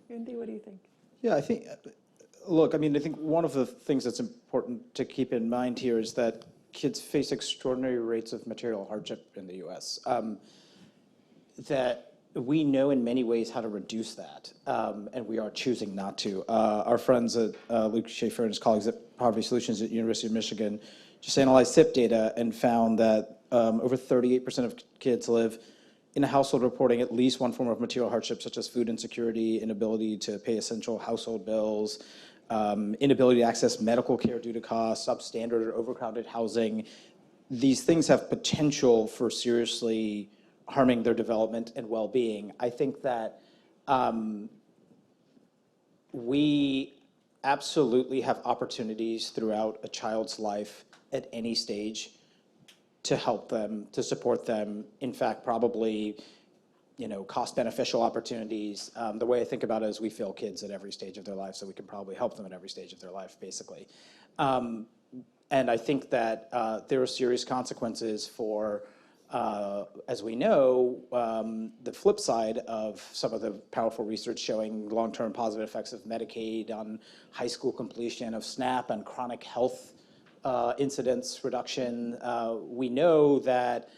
Andy, what do you think? Yeah, I think, look, I mean, I think one of the things that's important to keep in mind here is that kids face extraordinary rates of material hardship in the US. That we know in many ways how to reduce that, and we are choosing not to. Our friends at Luke Schaefer and his colleagues at Poverty Solutions at University of Michigan just analyzed SIP data and found that over 38% of kids live in a household reporting at least one form of material hardship, such as food insecurity, inability to pay essential household bills, inability to access medical care due to costs, substandard or overcrowded housing. These things have potential for seriously harming their development and well-being. I think that we absolutely have opportunities throughout a child's life at any stage to help them, to support them. In fact, probably, cost beneficial opportunities. The way I think about it is we fail kids at every stage of their life, so we can probably help them at every stage of their life, basically. And I think that there are serious consequences for, as we know, the flip side of some of the powerful research showing long-term positive effects of Medicaid on high school completion, of SNAP and chronic health incidence reduction. We know that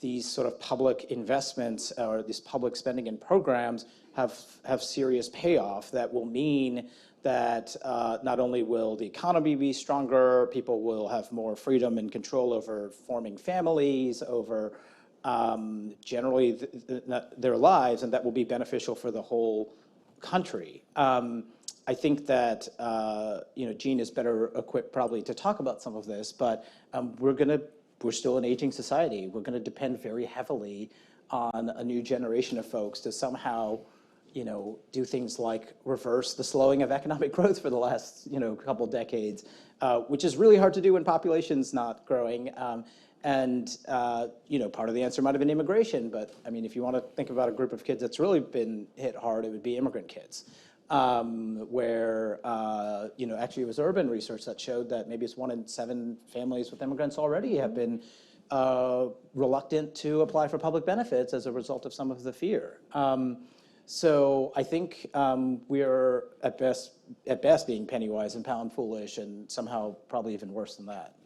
these sort of public investments or these public spending and programs have serious payoff that will mean that not only will the economy be stronger, people will have more freedom and control over forming families, over generally their lives, and that will be beneficial for the whole country. I think that Jean is better equipped probably to talk about some of this, but we're still an aging society. We're going to depend very heavily on a new generation of folks to somehow do things like reverse the slowing of economic growth for the last, couple decades, which is really hard to do when population's not growing. Part of the answer might have been immigration, but I mean, if you want to think about a group of kids that's really been hit hard, it would be immigrant kids, where, actually it was urban research that showed that maybe it's 1 in 7 families with immigrants already have been reluctant to apply for public benefits as a result of some of the fear. So I think we're at best being penny wise and pound foolish, and somehow probably even worse than that.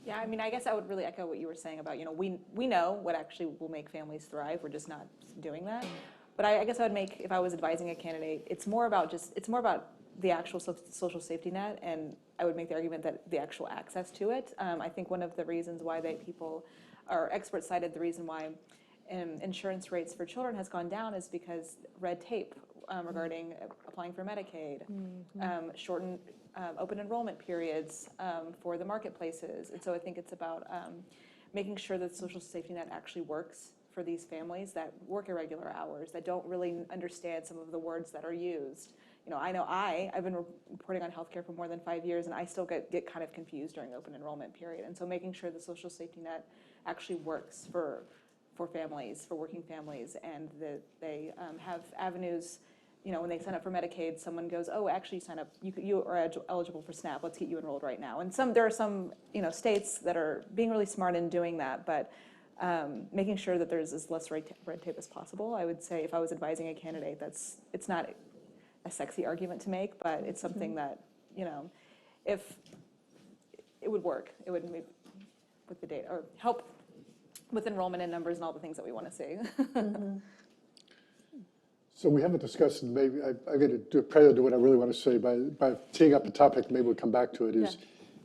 Yeah, I mean, I guess I would really echo what you were saying about, we know what actually will make families thrive. We're just not doing that. But I guess I would make, if I was advising a candidate, it's more about the actual social safety net, and I would make the argument that the actual access to it. I think one of the reasons why experts cited the reason why insurance rates for children has gone down is because red tape regarding applying for Medicaid, shortened open enrollment periods for the marketplaces. And so I think it's about making sure that the social safety net actually works for these families that work irregular hours, that don't really understand some of the words that are used. I know I've been reporting on healthcare for more than 5 years, and I still get kind of confused during open enrollment period. And so making sure the social safety net actually works for families, for working families, and that they have avenues. When they sign up for Medicaid, someone goes, "Oh, actually, sign up. You are eligible for SNAP. Let's get you enrolled right now." And there are some states that are being really smart in doing that, but making sure that there's as less red tape as possible. I would say if I was advising a candidate, it's not a sexy argument to make, but it's something that if it would work, it would move with the data or help with enrollment and numbers and all the things that we want to see. So we haven't discussed, and maybe I'm going to do a prelude to what I really want to say by teeing up a topic, maybe we'll come back to it,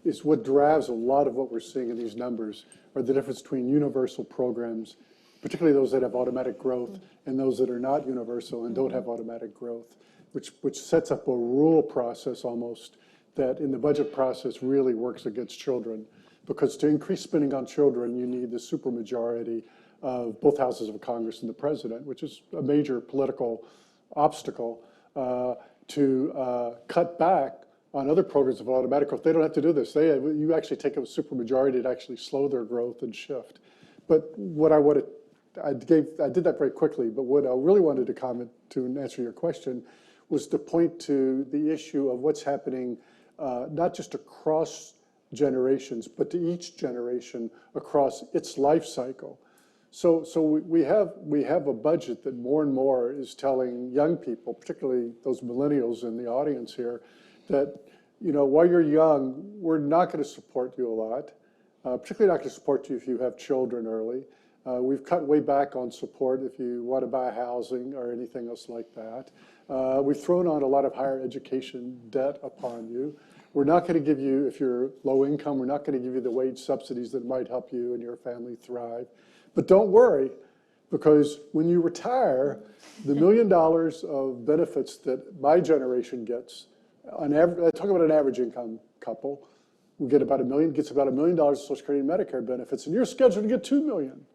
is what drives a lot of what we're seeing in these numbers are the difference between universal programs, particularly those that have automatic growth, and those that are not universal and don't have automatic growth, which sets up a rule process almost that in the budget process really works against children. Because to increase spending on children, you need the supermajority of both houses of Congress and the president, which is a major political obstacle to cut back on other programs of automatic growth. They don't have to do this. You actually take a supermajority to actually slow their growth and shift. But what I did that very quickly, but what I really wanted to comment to and answer your question was to point to the issue of what's happening not just across generations, but to each generation across its life cycle. So we have a budget that more and more is telling young people, particularly those millennials in the audience here, that while you're young, we're not going to support you a lot, particularly not going to support you if you have children early. We've cut way back on support if you want to buy housing or anything else like that. We've thrown on a lot of higher education debt upon you. We're not going to give you, if you're low income, we're not going to give you the wage subsidies that might help you and your family thrive. But don't worry, because when you retire, the $1 million of benefits that my generation gets, on average, I talk about an average income couple, who gets about $1 million of Social Security and Medicare benefits, and you're scheduled to get $2 million.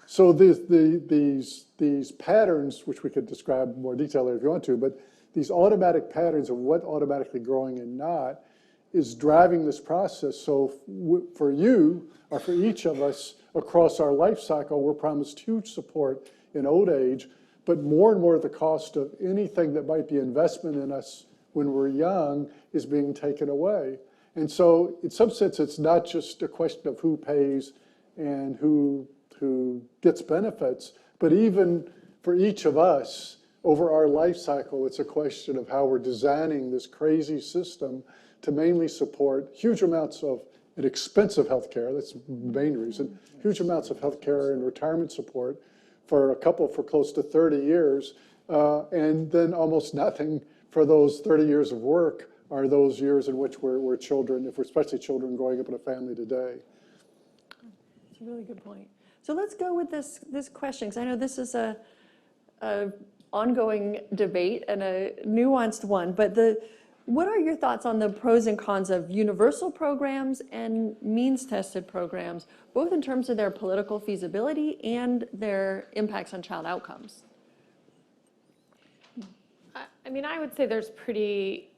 So these patterns, which we could describe in more detail later if you want to, but these automatic patterns of what automatically growing and not is driving this process. So for you, or for each of us across our life cycle, we're promised huge support in old age, but more and more the cost of anything that might be investment in us when we're young is being taken away. And so in some sense, it's not just a question of who pays and who gets benefits, but even for each of us over our life cycle, it's a question of how we're designing this crazy system to mainly support huge amounts of an expensive healthcare. That's the main reason. Huge amounts of healthcare and retirement support for close to 30 years, and then almost nothing for those 30 years of work are those years in which we're children, especially children growing up in a family today. That's a really good point. So let's go with this question, because I know this is a ongoing debate and a nuanced one, but what are your thoughts on the pros and cons of universal programs and means-tested programs, both in terms of their political feasibility and their impacts on child outcomes? I mean, I would say there's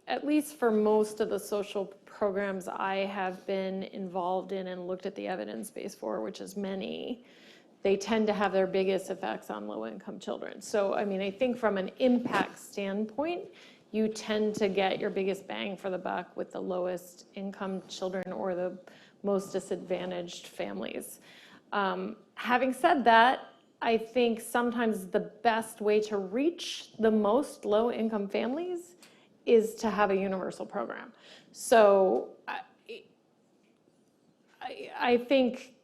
at least for most of the social programs I have been involved in and looked at the evidence base for, which is many, they tend to have their biggest effects on low-income children. So, I mean, I think from an impact standpoint, you tend to get your biggest bang for the buck with the lowest income children or the most disadvantaged families. Having said that, I think sometimes the best way to reach the most low-income families is to have a universal program. So I think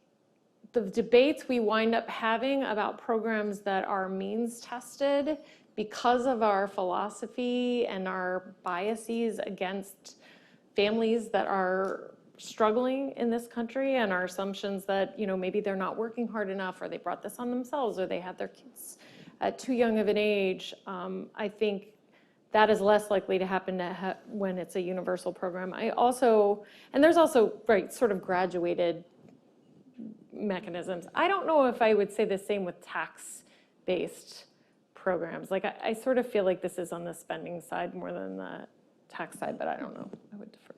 the debates we wind up having about programs that are means tested because of our philosophy and our biases against families that are struggling in this country and our assumptions that, maybe they're not working hard enough or they brought this on themselves or they had their kids at too young of an age, I think that is less likely to happen when it's a universal program. And there's also, right, sort of graduated mechanisms. I don't know if I would say the same with tax-based programs. Like, I sort of feel like this is on the spending side more than the tax side, but I don't know. I would defer.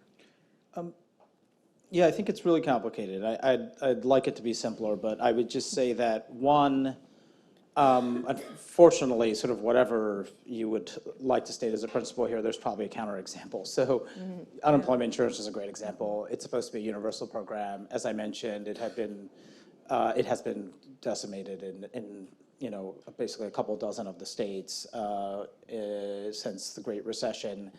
Yeah, I think it's really complicated. I'd like it to be simpler, but I would just say that one, unfortunately, sort of whatever you would like to state as a principle here, there's probably a counterexample. So unemployment insurance is a great example. It's supposed to be a universal program. As I mentioned, it has been decimated in basically a couple dozen of the states since the Great Recession.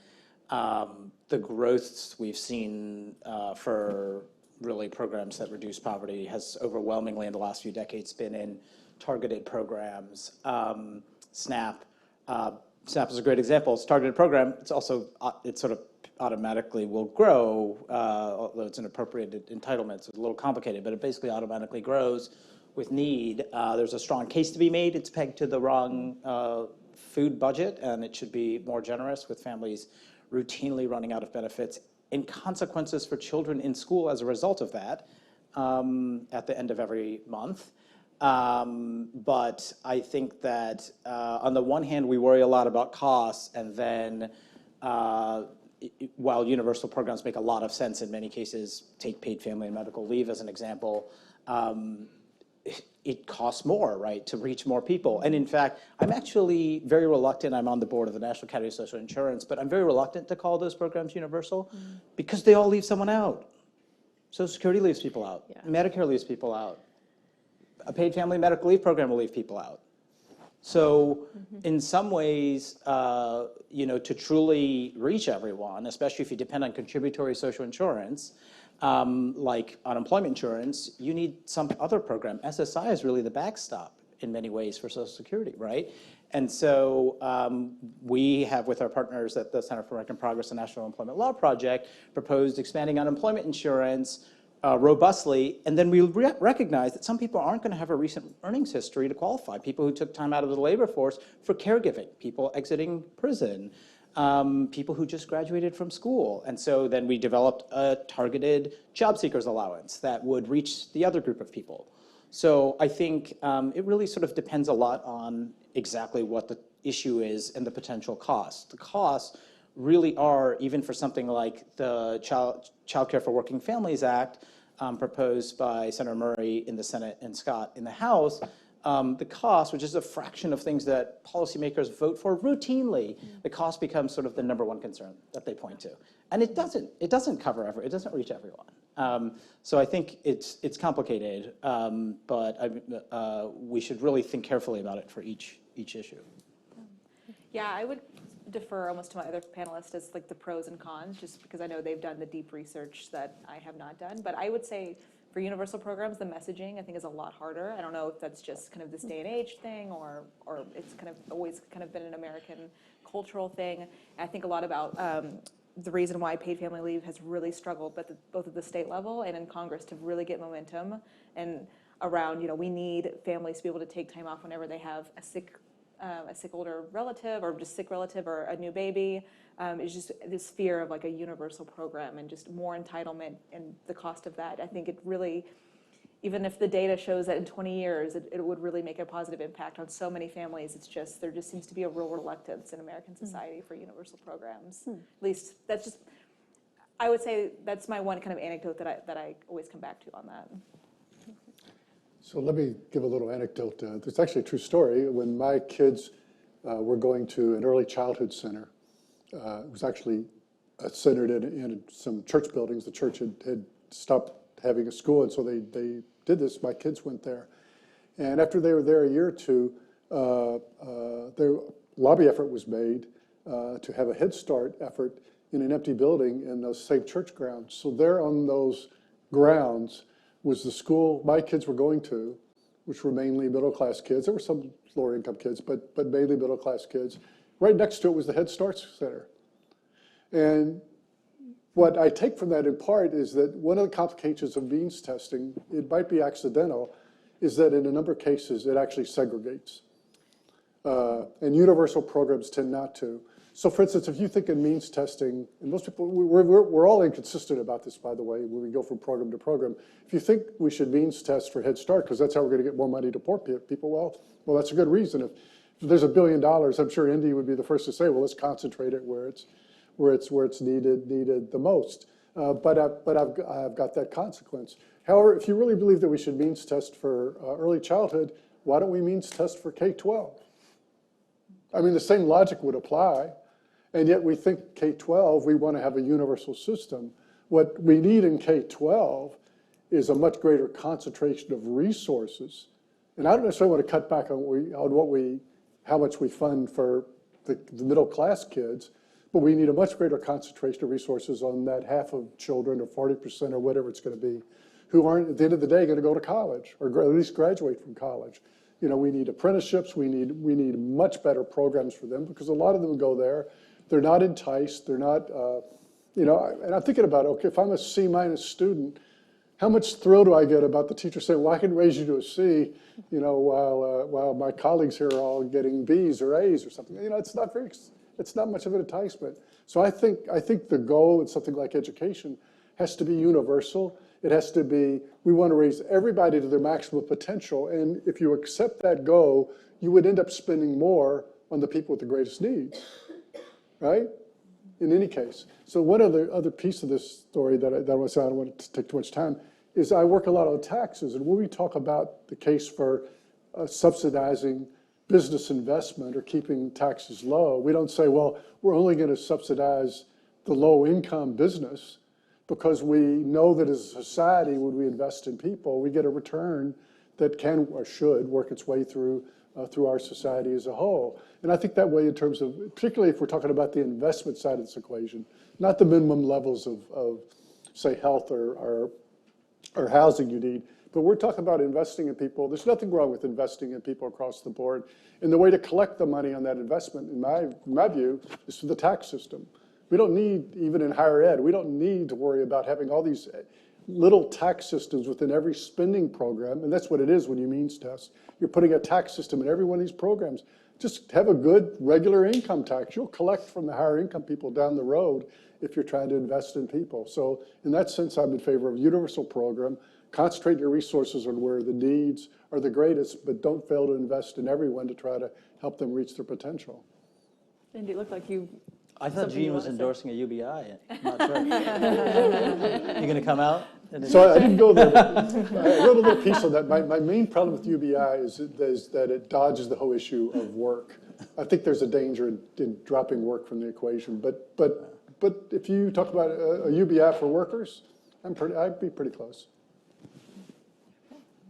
The growth we've seen for really programs that reduce poverty has overwhelmingly in the last few decades been in targeted programs. SNAP is a great example. It's a targeted program. It's also, it sort of automatically will grow, although it's an appropriate entitlement. It's a little complicated, but it basically automatically grows with need. There's a strong case to be made. It's pegged to the wrong food budget, and it should be more generous with families routinely running out of benefits and consequences for children in school as a result of that at the end of every month. But I think that on the one hand, we worry a lot about costs, and then while universal programs make a lot of sense in many cases, take paid family and medical leave as an example, it costs more, right, to reach more people. And in fact, I'm actually very reluctant. I'm on the board of the National Academy of Social Insurance, but I'm very reluctant to call those programs universal because they all leave someone out. Social Security leaves people out. Yeah. Medicare leaves people out. A paid family medical leave program will leave people out. So in some ways, to truly reach everyone, especially if you depend on contributory social insurance, like unemployment insurance, you need some other program. SSI is really the backstop in many ways for Social Security, right? And so we have, with our partners at the Center for American Progress and National Employment Law Project, proposed expanding unemployment insurance robustly, and then we recognize that some people aren't going to have a recent earnings history to qualify. People who took time out of the labor force for caregiving, people exiting prison, people who just graduated from school. And so then we developed a targeted job seekers allowance that would reach the other group of people. So I think it really sort of depends a lot on exactly what the issue is and the potential cost. The costs really are, even for something like the Child Care for Working Families Act, proposed by Senator Murray in the Senate and Scott in the House, the cost, which is a fraction of things that policymakers vote for routinely, the cost becomes sort of the number one concern that they point to. And it doesn't cover it doesn't reach everyone. So I think it's complicated, but we should really think carefully about it for each issue. Yeah, I would defer almost to my other panelists as like the pros and cons, just because I know they've done the deep research that I have not done. But I would say for universal programs, the messaging I think is a lot harder. I don't know if that's just kind of this day and age thing, or it's kind of always kind of been an American cultural thing. And I think a lot about the reason why paid family leave has really struggled, but both at the state level and in Congress, to really get momentum and around, we need families to be able to take time off whenever they have a sick older relative or just sick relative or a new baby. It's just this fear of like a universal program and just more entitlement and the cost of that. I think it really, even if the data shows that in 20 years, it would really make a positive impact on so many families. It's just, there just seems to be a real reluctance in American society for universal programs. At least that's just, I would say that's my one kind of anecdote that I always come back to on that. So let me give a little anecdote. It's actually a true story. When my kids were going to an early childhood center, it was actually centered in some church buildings. The church had stopped having a school, and so they did this. My kids went there. And after they were there a year or two, their lobby effort was made to have a Head Start effort in an empty building in those same church grounds. So there on those grounds was the school my kids were going to, which were mainly middle-class kids. There were some lower-income kids, but mainly middle-class kids. Right next to it was the Head Start Center. And what I take from that in part is that one of the complications of means testing, it might be accidental, is that in a number of cases it actually segregates. And universal programs tend not to. So for instance, if you think in means testing, and most people, we're all inconsistent about this, by the way, when we go from program to program. If you think we should means test for Head Start, because that's how we're going to get more money to poor people, well, that's a good reason. If there's $1 billion, I'm sure Indy would be the first to say, well, let's concentrate it where it's needed the most. But I've got that consequence. However, if you really believe that we should means test for early childhood, why don't we means test for K-12? I mean, the same logic would apply, and yet we think K-12, we want to have a universal system. What we need in K-12 is a much greater concentration of resources. And I don't necessarily want to cut back on how much we fund for the middle class kids, but we need a much greater concentration of resources on that half of children, or 40% or whatever it's going to be, who aren't at the end of the day going to go to college, or at least graduate from college. You know, we need apprenticeships, we need much better programs for them, because a lot of them go there, they're not enticed, they're not, you know, and I'm thinking about, okay, if I'm a C- student, how much thrill do I get about the teacher saying, well, I can raise you to a C, you know, while my colleagues here are all getting Bs or As or something. You know, it's not much of an enticement. So I think the goal in something like education has to be universal. It has to be, we want to raise everybody to their maximum potential. And if you accept that goal, you would end up spending more on the people with the greatest needs, right? In any case. So one other piece of this story that I don't want to take too much time is I work a lot on taxes. And when we talk about the case for subsidizing business investment or keeping taxes low, we don't say, well, we're only going to subsidize the low income business, because we know that as a society, when we invest in people, we get a return that can or should work its way through our society as a whole. And I think that way, in terms of, particularly if we're talking about the investment side of this equation, not the minimum levels of say, health or housing you need, but we're talking about investing in people. There's nothing wrong with investing in people across the board. And the way to collect the money on that investment, in my view, is through the tax system. We don't need, even in higher ed, we don't need to worry about having all these little tax systems within every spending program, and that's what it is when you means test. You're putting a tax system in every one of these programs. Just have a good regular income tax. You'll collect from the higher income people down the road if you're trying to invest in people. So in that sense, I'm in favor of a universal program. Concentrate your resources on where the needs are the greatest, but don't fail to invest in everyone to try to help them reach their potential. Indy, it looked like you. I thought Something you Gene was wanna say? endorsing a UBI. I'm not sure. You going to come out? So I didn't go there, but I wrote a little piece on that. My main problem with UBI is that it dodges the whole issue of work. I think there's a danger in dropping work from the equation. But if you talk about a UBI for workers, I'd be pretty close.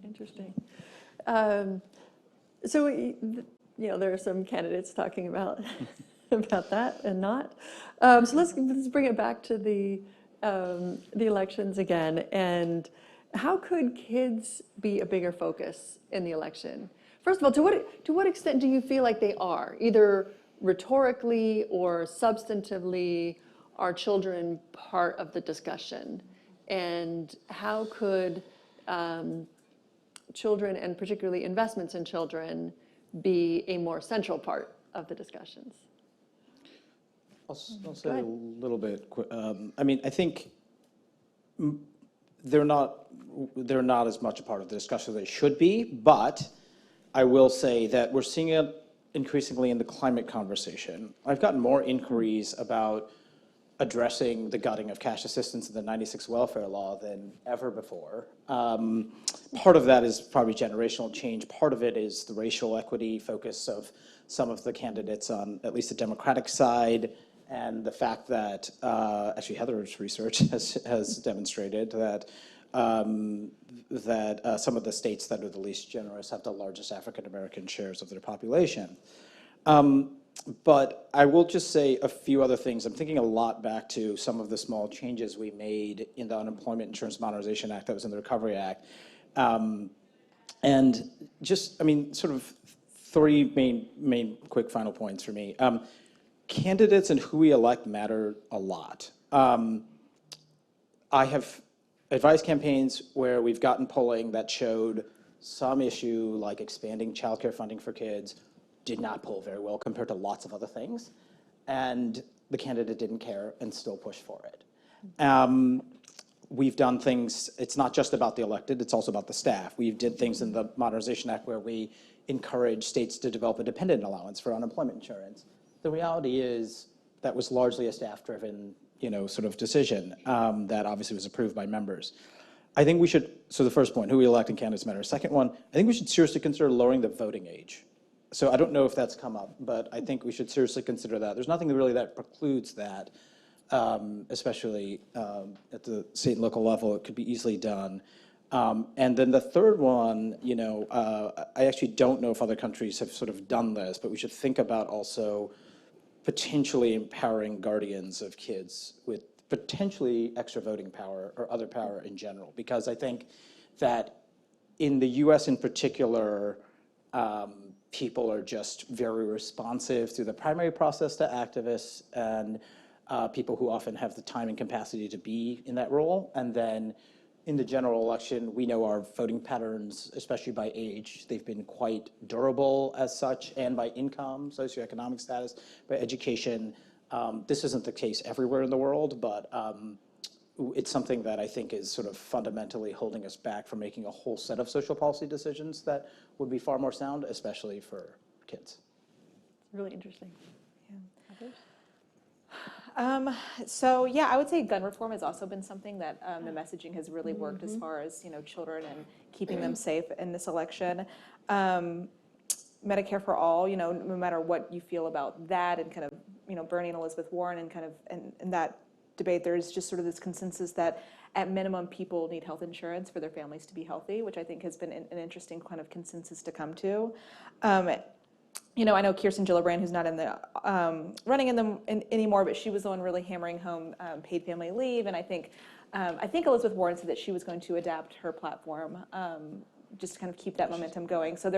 Interesting. So, you know, there are some candidates talking about about that and not. So let's bring it back to the elections again. And how could kids be a bigger focus in the election? First of all, to what extent do you feel like they are, either rhetorically or substantively? Are children part of the discussion? And how could children, and particularly investments in children, be a more central part of the discussions? I'll say a little bit. I mean, I think they're not as much a part of the discussion as they should be, but I will say that we're seeing it increasingly in the climate conversation. I've gotten more inquiries about addressing the gutting of cash assistance in the '96 welfare law than ever before. Part of that is probably generational change. Part of it is the racial equity focus of some of the candidates on at least the Democratic side, and the fact that, actually Heather's research has demonstrated that some of the states that are the least generous have the largest African-American shares of their population. But I will just say a few other things. I'm thinking a lot back to some of the small changes we made in the Unemployment Insurance Modernization Act that was in the Recovery Act. And just, I mean, sort of three main quick final points for me. Candidates and who we elect matter a lot. I have advised campaigns where we've gotten polling that showed some issue like expanding childcare funding for kids did not poll very well compared to lots of other things. And the candidate didn't care and still pushed for it. We've done things, it's not just about the elected, it's also about the staff. We did things in the Modernization Act where we encourage states to develop a dependent allowance for unemployment insurance. The reality is that was largely a staff-driven, sort of decision that obviously was approved by members. I think we should, so the first point, who we elect and candidates matter. Second one, I think we should seriously consider lowering the voting age. So I don't know if that's come up, but I think we should seriously consider that. There's nothing really that precludes that, especially at the state and local level. It could be easily done. And then the third one, I actually don't know if other countries have sort of done this, but we should think about also potentially empowering guardians of kids with potentially extra voting power or other power in general. Because I think that in the US in particular, people are just very responsive through the primary process to activists and people who often have the time and capacity to be in that role. And then in the general election, we know our voting patterns, especially by age, they've been quite durable as such, and by income, socioeconomic status, by education. This isn't the case everywhere in the world, but it's something that I think is sort of fundamentally holding us back from making a whole set of social policy decisions that would be far more sound, especially for kids. Really interesting. So yeah, I would say gun reform has also been something that the messaging has really worked as far as children and keeping them safe in this election. Medicare for all, no matter what you feel about that, and kind of Bernie and Elizabeth Warren, and kind of in that debate, there's just sort of this consensus that at minimum people need health insurance for their families to be healthy, which I think has been an interesting kind of consensus to come to. I know Kirsten Gillibrand, who's not in the running in them anymore, but she was the one really hammering home paid family leave, and I think Elizabeth Warren said that she was going to adapt her platform just to kind of keep that momentum going. So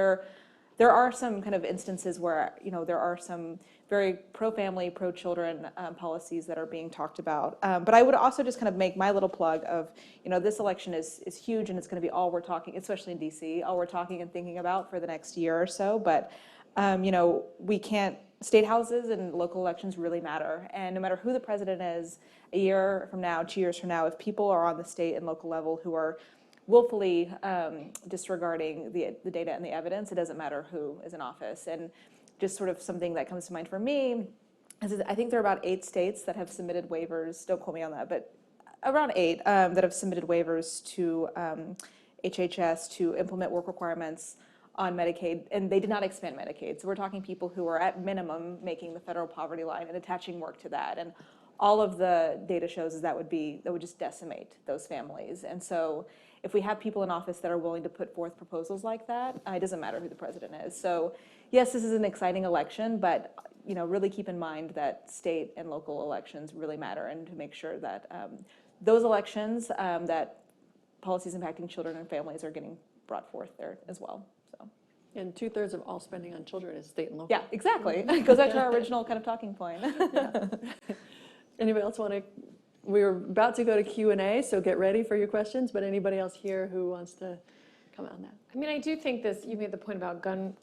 there are some kind of instances where there are some very pro-family, pro-children policies that are being talked about. But I would also just kind of make my little plug of this election is huge, and it's going to be all we're talking, especially in DC, all we're talking and thinking about for the next year or so. But we can't, state houses and local elections really matter. And no matter who the president is, a year from now, 2 years from now, if people are on the state and local level who are willfully disregarding the data and the evidence, it doesn't matter who is in office. And just sort of something that comes to mind for me is I think there are about 8 states that have submitted waivers, don't quote me on that, but around 8 that have submitted waivers to HHS to implement work requirements on Medicaid, and they did not expand Medicaid. So we're talking people who are at minimum making the federal poverty line and attaching work to that. And all of the data shows is that would just decimate those families. And so if we have people in office that are willing to put forth proposals like that, it doesn't matter who the president is. So yes, this is an exciting election, but really keep in mind that state and local elections really matter, and to make sure that those elections, that policies impacting children and families are getting brought forth there as well. And 2/3 of all spending on children is state and local. Yeah, exactly. It goes back to our original kind of talking point. Yeah. Anybody else want to? We're about to go to Q&A, so get ready for your questions. But anybody else here who wants to comment on that? I mean, I do think you made the point about gun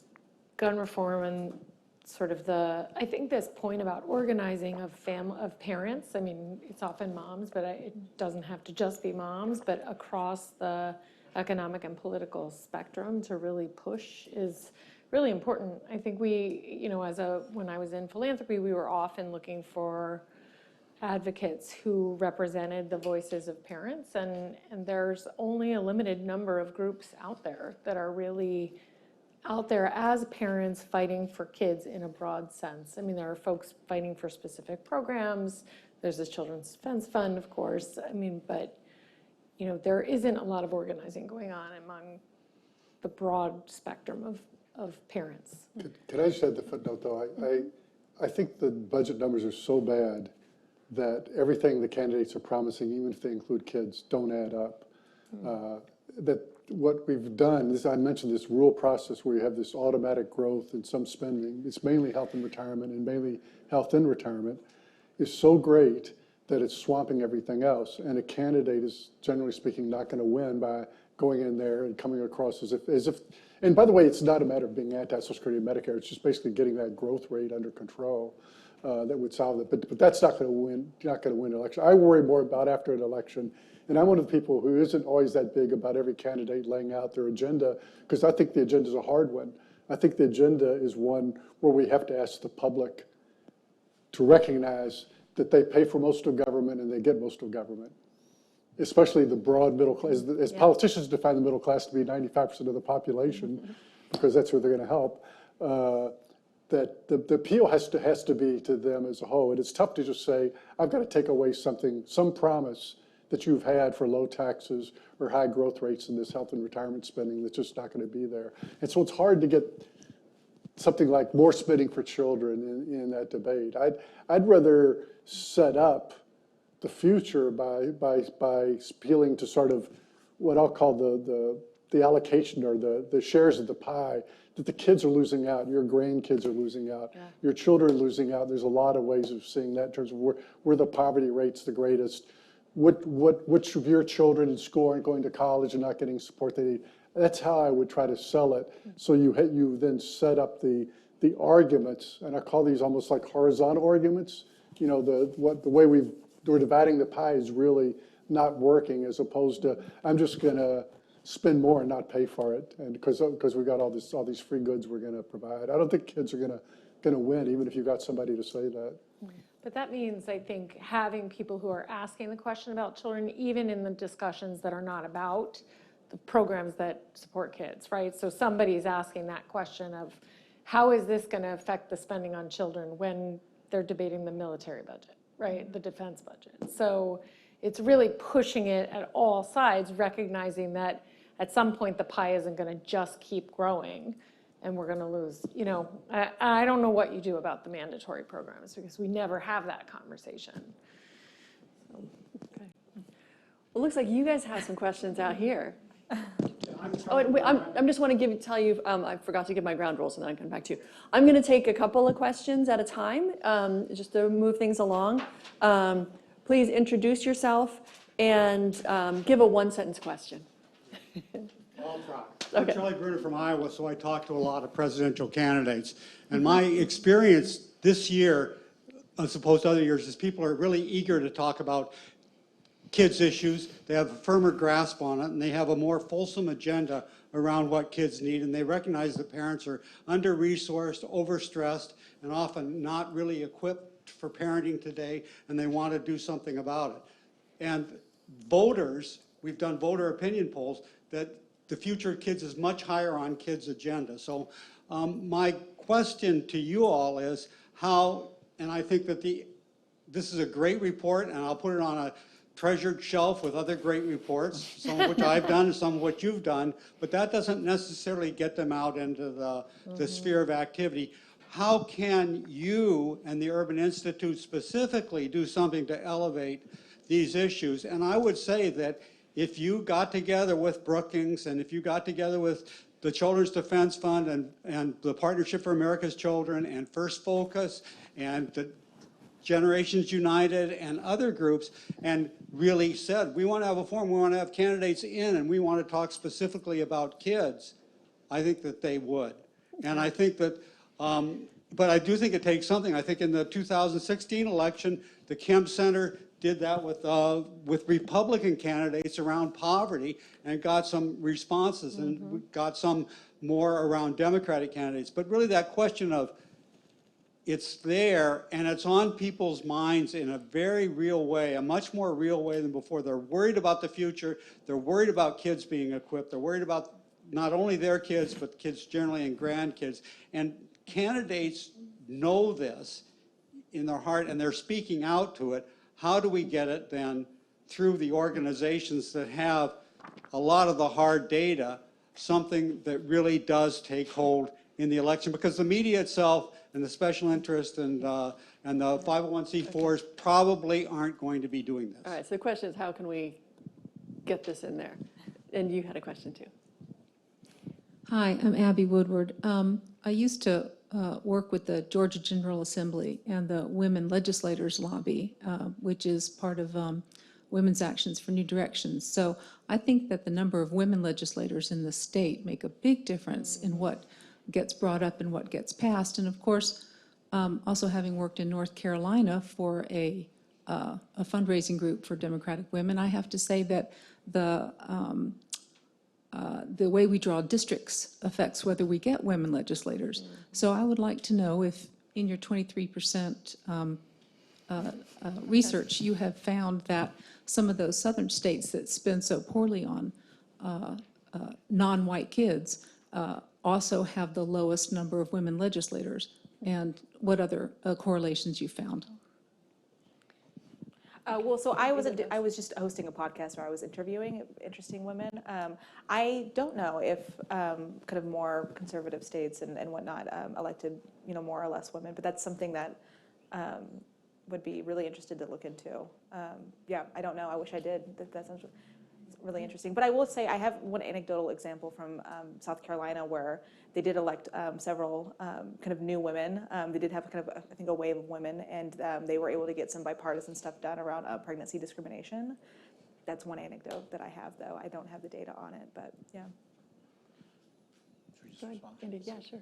reform and sort of I think this point about organizing of parents. I mean, it's often moms, but it doesn't have to just be moms, but across the economic and political spectrum to really push is really important. I think when I was in philanthropy, we were often looking for advocates who represented the voices of parents, and there's only a limited number of groups out there that are really out there as parents fighting for kids in a broad sense. I mean, there are folks fighting for specific programs. There's the Children's Defense Fund, of course. I mean, but there isn't a lot of organizing going on among the broad spectrum of parents. Could I just add the footnote, though? I think the budget numbers are so bad that everything the candidates are promising, even if they include kids, don't add up. That what we've done is, I mentioned this rural process where you have this automatic growth in some spending. It's mainly health and retirement, and mainly health in retirement, is so great that it's swamping everything else. And a candidate is, generally speaking, not going to win by going in there and coming across as if, and by the way, it's not a matter of being anti-Social Security and Medicare. It's just basically getting that growth rate under control that would solve it. But that's not going to win. Not going to win an election. I worry more about after an election, and I'm one of the people who isn't always that big about every candidate laying out their agenda, because I think the agenda is a hard one. I think the agenda is one where we have to ask the public to recognize that they pay for most of government and they get most of government, especially the broad middle class. As politicians define the middle class to be 95% of the population, because that's where they're going to help, that the appeal has to be to them as a whole. And it's tough to just say, I've got to take away something, some promise that you've had for low taxes or high growth rates in this health and retirement spending that's just not going to be there. And so it's hard to get something like more spending for children in that debate. I'd rather set up the future by appealing to sort of what I'll call the allocation or the shares of the pie that the kids are losing out, your grandkids are losing out, your children are losing out. There's a lot of ways of seeing that in terms of where the poverty rate's the greatest, which of your children in school aren't going to college and not getting support they need. That's how I would try to sell it. So you then set up the arguments, and I call these almost like horizontal arguments. You know, the way we're dividing the pie is really not working, as opposed to I'm just going to spend more and not pay for it, and because we got all these free goods we're going to provide. I don't think kids are going to win, even if you got somebody to say that. But that means, I think, having people who are asking the question about children, even in the discussions that are not about the programs that support kids, right? So somebody's asking that question of, how is this going to affect the spending on children when they're debating the military budget, right? The defense budget. So it's really pushing it at all sides, recognizing that at some point the pie isn't going to just keep growing and we're going to lose. You know, I don't know what you do about the mandatory programs because we never have that conversation. Okay. Well, it looks like you guys have some questions out here. Oh, and wait, I'm just want to tell you, I forgot to give my ground rules and then I can come back to you. I'm going to take a couple of questions at a time, just to move things along. Please introduce yourself and give a one-sentence question. I'll try. Okay. I'm Charlie Bruner from Iowa, so I talk to a lot of presidential candidates. And my experience this year, as opposed to other years, is people are really eager to talk about kids' issues. They have a firmer grasp on it, and they have a more fulsome agenda around what kids need. And they recognize that parents are under-resourced, overstressed, and often not really equipped for parenting today, and they want to do something about it. And voters, we've done voter opinion polls, that the future of kids is much higher on kids' agenda. So my question to you all is how, and I think that this is a great report, and I'll put it on a treasured shelf with other great reports, some of which I've done and some of what you've done, but that doesn't necessarily get them out into the sphere of activity. How can you and the Urban Institute specifically do something to elevate these issues? And I would say that if you got together with Brookings and if you got together with the Children's Defense Fund and the Partnership for America's Children and First Focus and the Generations United and other groups and really said, we want to have a forum, we want to have candidates in, and we want to talk specifically about kids, I think that they would. And I think that, but I do think it takes something. I think in the 2016 election, the Kemp Center did that with Republican candidates around poverty and got some responses, and we got some more around Democratic candidates. But really that question of, it's there and it's on people's minds in a very real way, a much more real way than before. They're worried about the future. They're worried about kids being equipped. They're worried about not only their kids, but kids generally and grandkids. And candidates know this in their heart and they're speaking out to it. How do we get it then through the organizations that have a lot of the hard data, something that really does take hold in the election? Because the media itself and the special interest and the 501c4s probably aren't going to be doing this. All right, so the question is, how can we get this in there? And you had a question too. Hi, I'm Abby Woodward. I used to work with the Georgia General Assembly and the Women Legislators Lobby, which is part of Women's Actions for New Directions. So I think that the number of women legislators in the state make a big difference in what gets brought up and what gets passed. And of course, also having worked in North Carolina for a fundraising group for Democratic women, I have to say that the the way we draw districts affects whether we get women legislators. So I would like to know if in your 23% research, you have found that some of those southern states that spend so poorly on non-white kids also have the lowest number of women legislators, and what other correlations you found. Well, so I was just hosting a podcast where I was interviewing interesting women. I don't know if kind of more conservative states and whatnot elected, more or less women, but that's something that would be really interested to look into. Yeah, I don't know. I wish I did. That sounds really interesting. But I will say I have one anecdotal example from South Carolina where they did elect several kind of new women. They did have kind of, I think, a wave of women, and they were able to get some bipartisan stuff done around pregnancy discrimination. That's one anecdote that I have, though. I don't have the data on it, but yeah. Yeah, sure.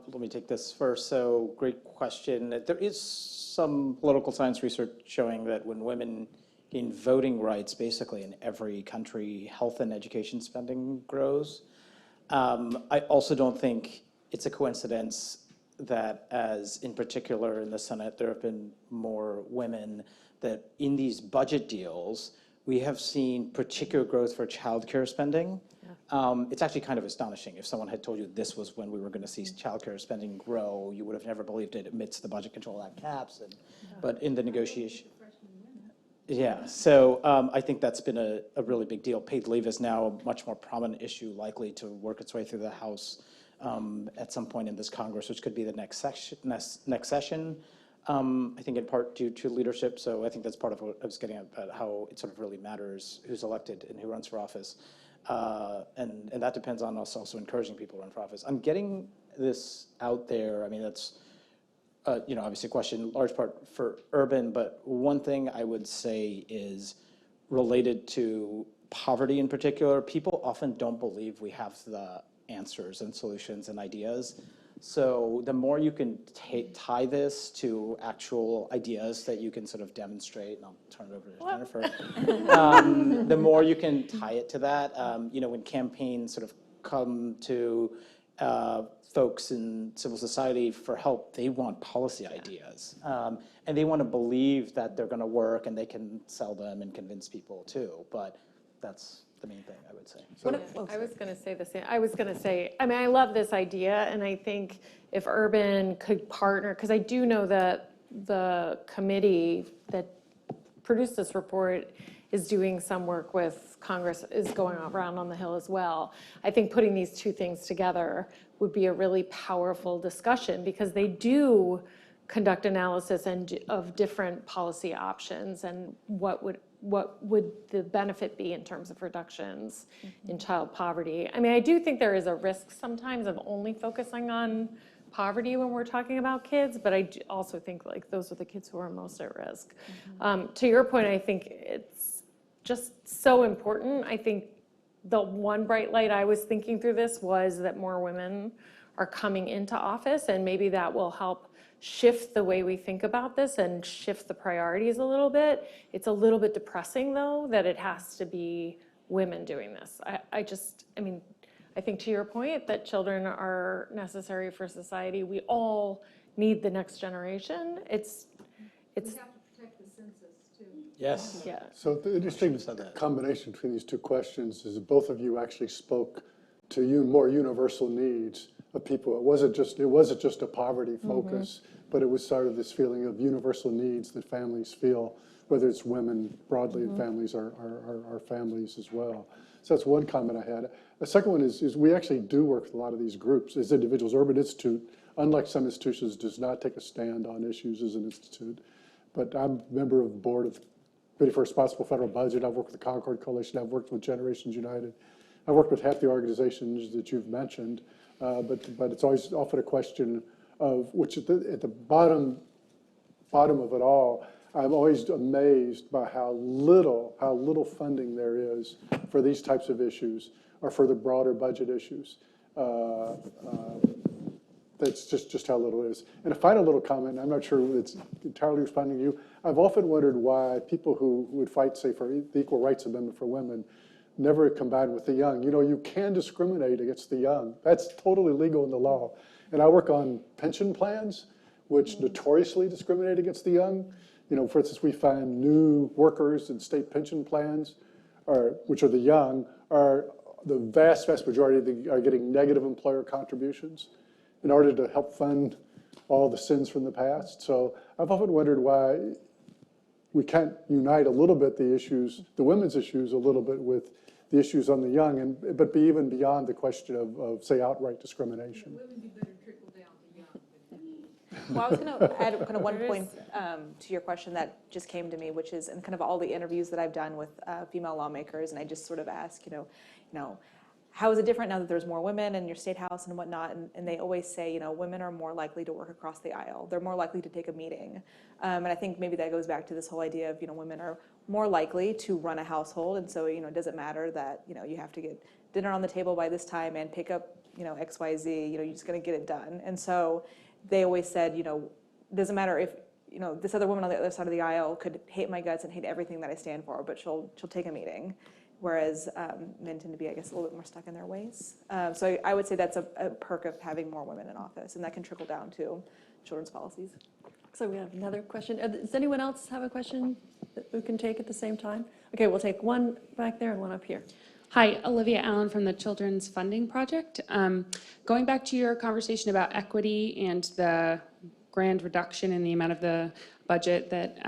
Let me take this first. So, great question. There is some political science research showing that when women gain voting rights, basically in every country, health and education spending grows. I also don't think it's a coincidence that, as in particular in the Senate, there have been more women, that in these budget deals, we have seen particular growth for childcare spending. It's actually kind of astonishing. If someone had told you this was when we were going to see childcare spending grow, you would have never believed it amidst the Budget Control Act caps. But in the negotiation, yeah, so I think that's been a really big deal. Paid leave is now a much more prominent issue, likely to work its way through the House at some point in this Congress, which could be the next session. I think in part due to leadership. So I think that's part of what I was getting at, about how it sort of really matters who's elected and who runs for office. And that depends on us also encouraging people to run for office. I'm getting this out there. I mean, that's obviously a question, large part for urban, but one thing I would say is related to poverty in particular. People often don't believe we have the answers and solutions and ideas. So the more you can tie this to actual ideas that you can sort of demonstrate, and I'll turn it over to Jennifer, the more you can tie it to that. When campaigns sort of come to folks in civil society for help, they want policy ideas. And they want to believe that they're going to work and they can sell them and convince people too. But that's the main thing, I would say. I was going to say the same. I was going to say, I mean, I love this idea, and I think if Urban could partner, because I do know that the committee that produced this report is doing some work with Congress, is going around on the Hill as well. I think putting these two things together would be a really powerful discussion, because they do conduct analysis of different policy options and what would the benefit be in terms of reductions in child poverty. I mean, I do think there is a risk sometimes of only focusing on poverty when we're talking about kids, but I also think like those are the kids who are most at risk. To your point, I think it's just so important. I think the one bright light I was thinking through this was that more women are coming into office, and maybe that will help shift the way we think about this and shift the priorities a little bit. It's a little bit depressing, though, that it has to be women doing this. I think to your point that children are necessary for society. We all need the next generation. We have to protect the census, too. Yes. Yeah. So the interesting combination between these two questions is that both of you actually spoke to more universal needs of people. It wasn't just a poverty focus, but it was sort of this feeling of universal needs that families feel, whether it's women broadly and families are families as well. So that's one comment I had. The second one is we actually do work with a lot of these groups as individuals. Urban Institute, unlike some institutions, does not take a stand on issues as an institute. But I'm a member of the board of Committee for Responsible Federal Budget. I've worked with the Concord Coalition. I've worked with Generations United. I've worked with half the organizations that you've mentioned. But it's always often a question of which at the bottom of it all, I'm always amazed by how little funding there is for these types of issues or for the broader budget issues. That's just how little it is. And a final little comment, I'm not sure it's entirely responding to you. I've often wondered why people who would fight, say, for the Equal Rights Amendment for women never combined with the young. You know, you can discriminate against the young. That's totally legal in the law. And I work on pension plans, which notoriously discriminate against the young. You know, for instance, we find new workers in state pension plans, which are the young, are the vast majority are getting negative employer contributions in order to help fund all the sins from the past. So I've often wondered why we can't unite a little bit the issues, the women's issues a little bit with the issues on the young, but be even beyond the question of say, outright discrimination. Well, I was going to add kind of one point to your question that just came to me, which is in kind of all the interviews that I've done with female lawmakers, and I just sort of ask, you know, how is it different now that there's more women in your state house and whatnot? And they always say, you know, women are more likely to work across the aisle. They're more likely to take a meeting. And I think maybe that goes back to this whole idea of, you know, women are more likely to run a household. And so, you know, it doesn't matter that, you know, you have to get dinner on the table by this time and pick up, you know, XYZ, you know, you're just going to get it done. And so they always said, you know, it doesn't matter if, you know, this other woman on the other side of the aisle could hate my guts and hate everything that I stand for, but she'll take a meeting. Whereas men tend to be, I guess, a little bit more stuck in their ways. So I would say that's a perk of having more women in office, and that can trickle down to children's policies. So we have another question. Does anyone else have a question that we can take at the same time? Okay, we'll take one back there and one up here. Hi, Olivia Allen from the Children's Funding Project. Going back to your conversation about equity and the grand reduction in the amount of the budget that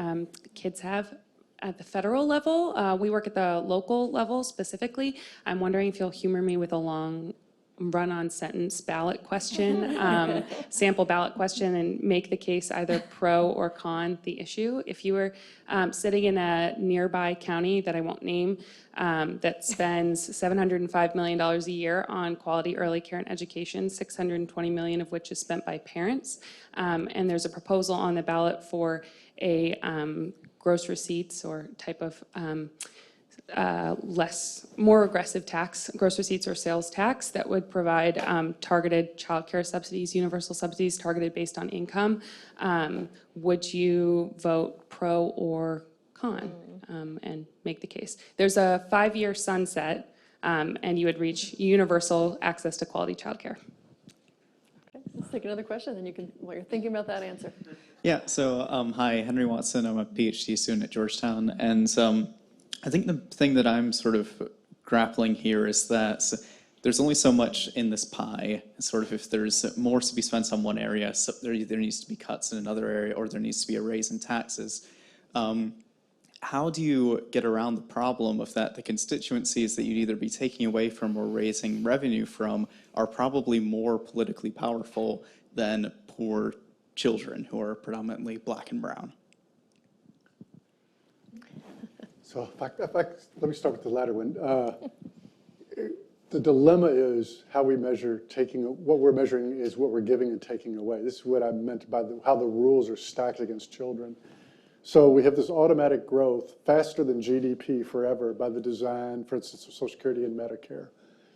kids have at the federal level, we work at the local level specifically. I'm wondering if you'll humor me with a long run-on sentence ballot question, sample ballot question, and make the case either pro or con the issue. If you were sitting in a nearby county that I won't name that spends $705 million a year on quality early care and education, $620 million of which is spent by parents, and there's a proposal on the ballot for a gross receipts or type of more aggressive tax, gross receipts or sales tax that would provide targeted childcare subsidies, universal subsidies targeted based on income. Would you vote pro or con and make the case? There's a 5-year sunset and you would reach universal access to quality childcare. Okay, let's take another question, then you can, while you're thinking about that, answer. Yeah, so hi, Henry Watson. I'm a PhD student at Georgetown, and I think the thing that I'm sort of grappling here is that there's only so much in this pie. Sort of if there's more to be spent on one area, so there either needs to be cuts in another area or there needs to be a raise in taxes. How do you get around the problem of that the constituencies that you'd either be taking away from or raising revenue from are probably more politically powerful than poor children who are predominantly black and brown? So let me start with the latter one. The dilemma is how we measure what we're measuring is what we're giving and taking away. This is what I meant by how the rules are stacked against children. So we have this automatic growth faster than GDP forever by the design, for instance, of Social Security and Medicare.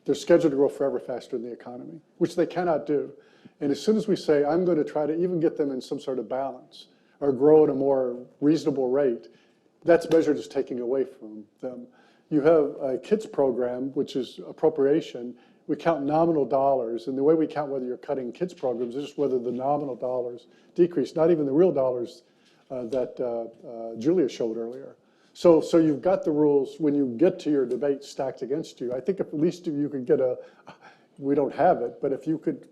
They're scheduled to grow forever faster than the economy, which they cannot do. And as soon as we say, I'm going to try to even get them in some sort of balance or grow at a more reasonable rate, that's measured as taking away from them. You have a kids program, which is appropriation. We count nominal dollars, and the way we count whether you're cutting kids programs is just whether the nominal dollars decrease, not even the real dollars that Julia showed earlier. So you've got the rules when you get to your debate stacked against you. I think if at least if you could get we don't have it, but if you could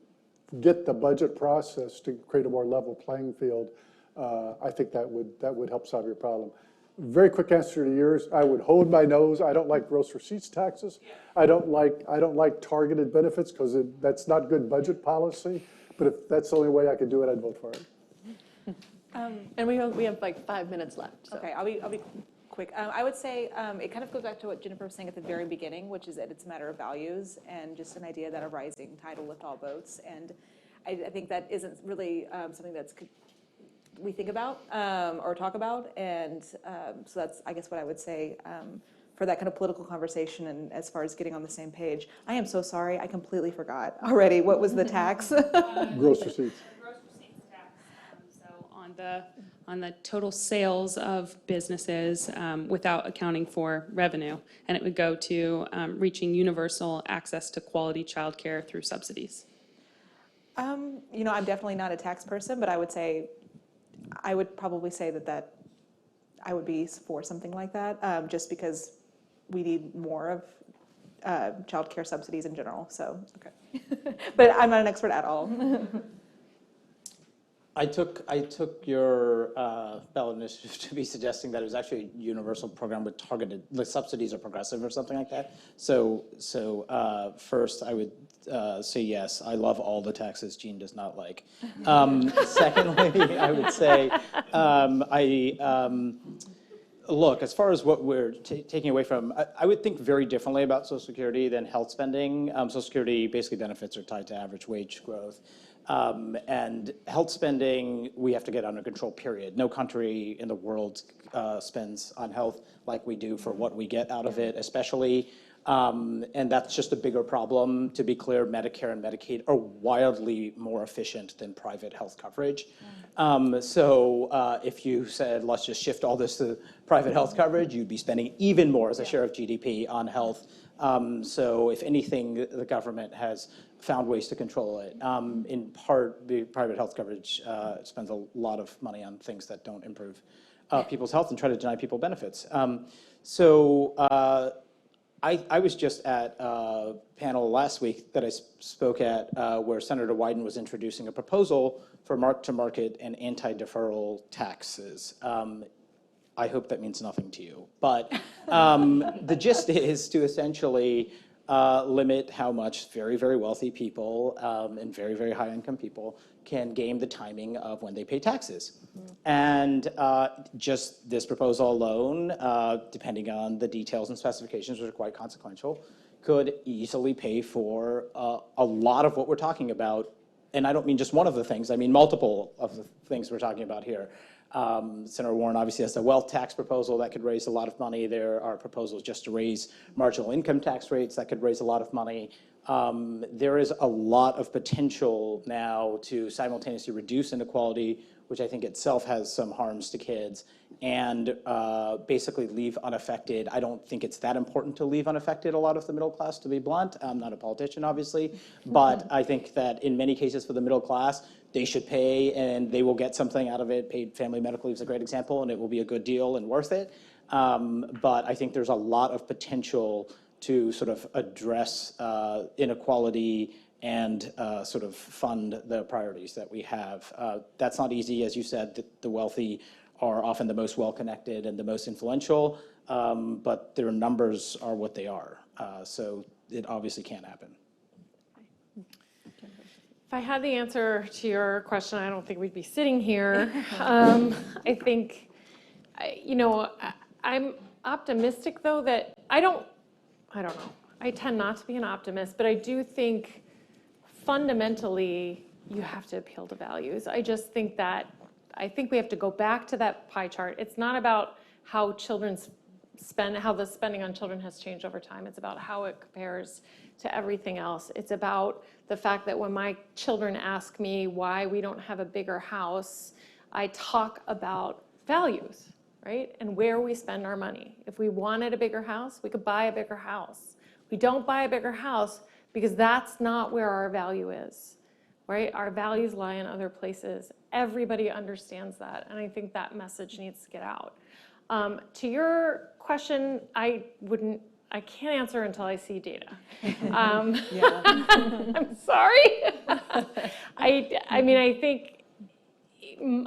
get the budget process to create a more level playing field, I think that would help solve your problem. Very quick answer to yours. I would hold my nose. I don't like gross receipts taxes. I don't like targeted benefits because that's not good budget policy. But if that's the only way I could do it, I'd vote for it. And we have like 5 minutes left. So. Okay, I'll be quick. I would say it kind of goes back to what Jennifer was saying at the very beginning, which is that it's a matter of values and just an idea that a rising tide will lift all boats. And I think that isn't really something that's we think about or talk about. And so that's, I guess, what I would say for that kind of political conversation and as far as getting on the same page. I am so sorry. I completely forgot already. What was the tax? Gross receipts. Gross receipts tax. So on the total sales of businesses without accounting for revenue. And it would go to reaching universal access to quality childcare through subsidies. You know, I'm definitely not a tax person, but I would probably say that I would be for something like that, just because we need more of childcare subsidies in general, so, okay. But I'm not an expert at all. I took your ballot initiative to be suggesting that it was actually a universal program with targeted, the subsidies are progressive or something like that. So first I would say yes, I love all the taxes Jean does not like. Secondly, I would say look, as far as what we're taking away from, I would think very differently about Social Security than health spending. Social Security basically benefits are tied to average wage growth. And health spending, we have to get under control, period. No country in the world spends on health like we do for what we get out of it, especially. And that's just a bigger problem. To be clear, Medicare and Medicaid are wildly more efficient than private health coverage. So if you said, let's just shift all this to private health coverage, you'd be spending even more as a share of GDP on health. So if anything, the government has found ways to control it. In part, the private health coverage spends a lot of money on things that don't improve people's health and try to deny people benefits. I was just at a panel last week that I spoke at where Senator Wyden was introducing a proposal for mark-to-market and anti-deferral taxes. I hope that means nothing to you. But the gist is to essentially limit how much very, very wealthy people and very, very high-income people can game the timing of when they pay taxes. And just this proposal alone, depending on the details and specifications, which are quite consequential, could easily pay for a lot of what we're talking about. And I don't mean just one of the things, I mean multiple of the things we're talking about here. Senator Warren obviously has a wealth tax proposal that could raise a lot of money. There are proposals just to raise marginal income tax rates that could raise a lot of money. There is a lot of potential now to simultaneously reduce inequality, which I think itself has some harms to kids, and basically leave unaffected. I don't think it's that important to leave unaffected a lot of the middle class, to be blunt. I'm not a politician, obviously, but I think that in many cases for the middle class, they should pay and they will get something out of it. Paid family medical leave is a great example, and it will be a good deal and worth it. But I think there's a lot of potential to sort of address inequality and sort of fund the priorities that we have. That's not easy, as you said. The wealthy are often the most well-connected and the most influential, but their numbers are what they are. So it obviously can't happen. If I had the answer to your question, I don't think we'd be sitting here. I think, I'm optimistic, though, that I don't know. I tend not to be an optimist, but I do think fundamentally you have to appeal to values. I just think we have to go back to that pie chart. It's not about how children's how the spending on children has changed over time. It's about how it compares to everything else. It's about the fact that when my children ask me why we don't have a bigger house, I talk about values, right? And where we spend our money. If we wanted a bigger house, we could buy a bigger house. We don't buy a bigger house because that's not where our value is, right? Our values lie in other places. Everybody understands that, and I think that message needs to get out. To your question, I can't answer until I see data. I'm sorry. I mean, I think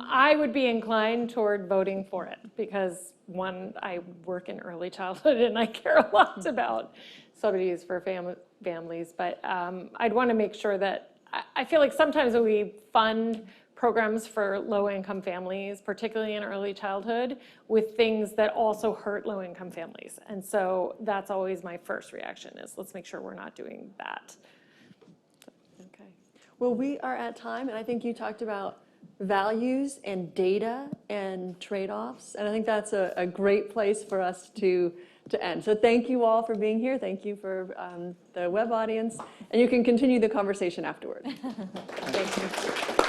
I would be inclined toward voting for it because, one, I work in early childhood and I care a lot about subsidies for families, but I'd want to make sure that I feel like sometimes when we fund programs for low-income families, particularly in early childhood, with things that also hurt low-income families. And so that's always my first reaction is let's make sure we're not doing that. Okay. Well, we are at time, and I think you talked about values and data and trade-offs, and I think that's a great place for us to end. So thank you all for being here. Thank you for the web audience, and you can continue the conversation afterward. Thank you.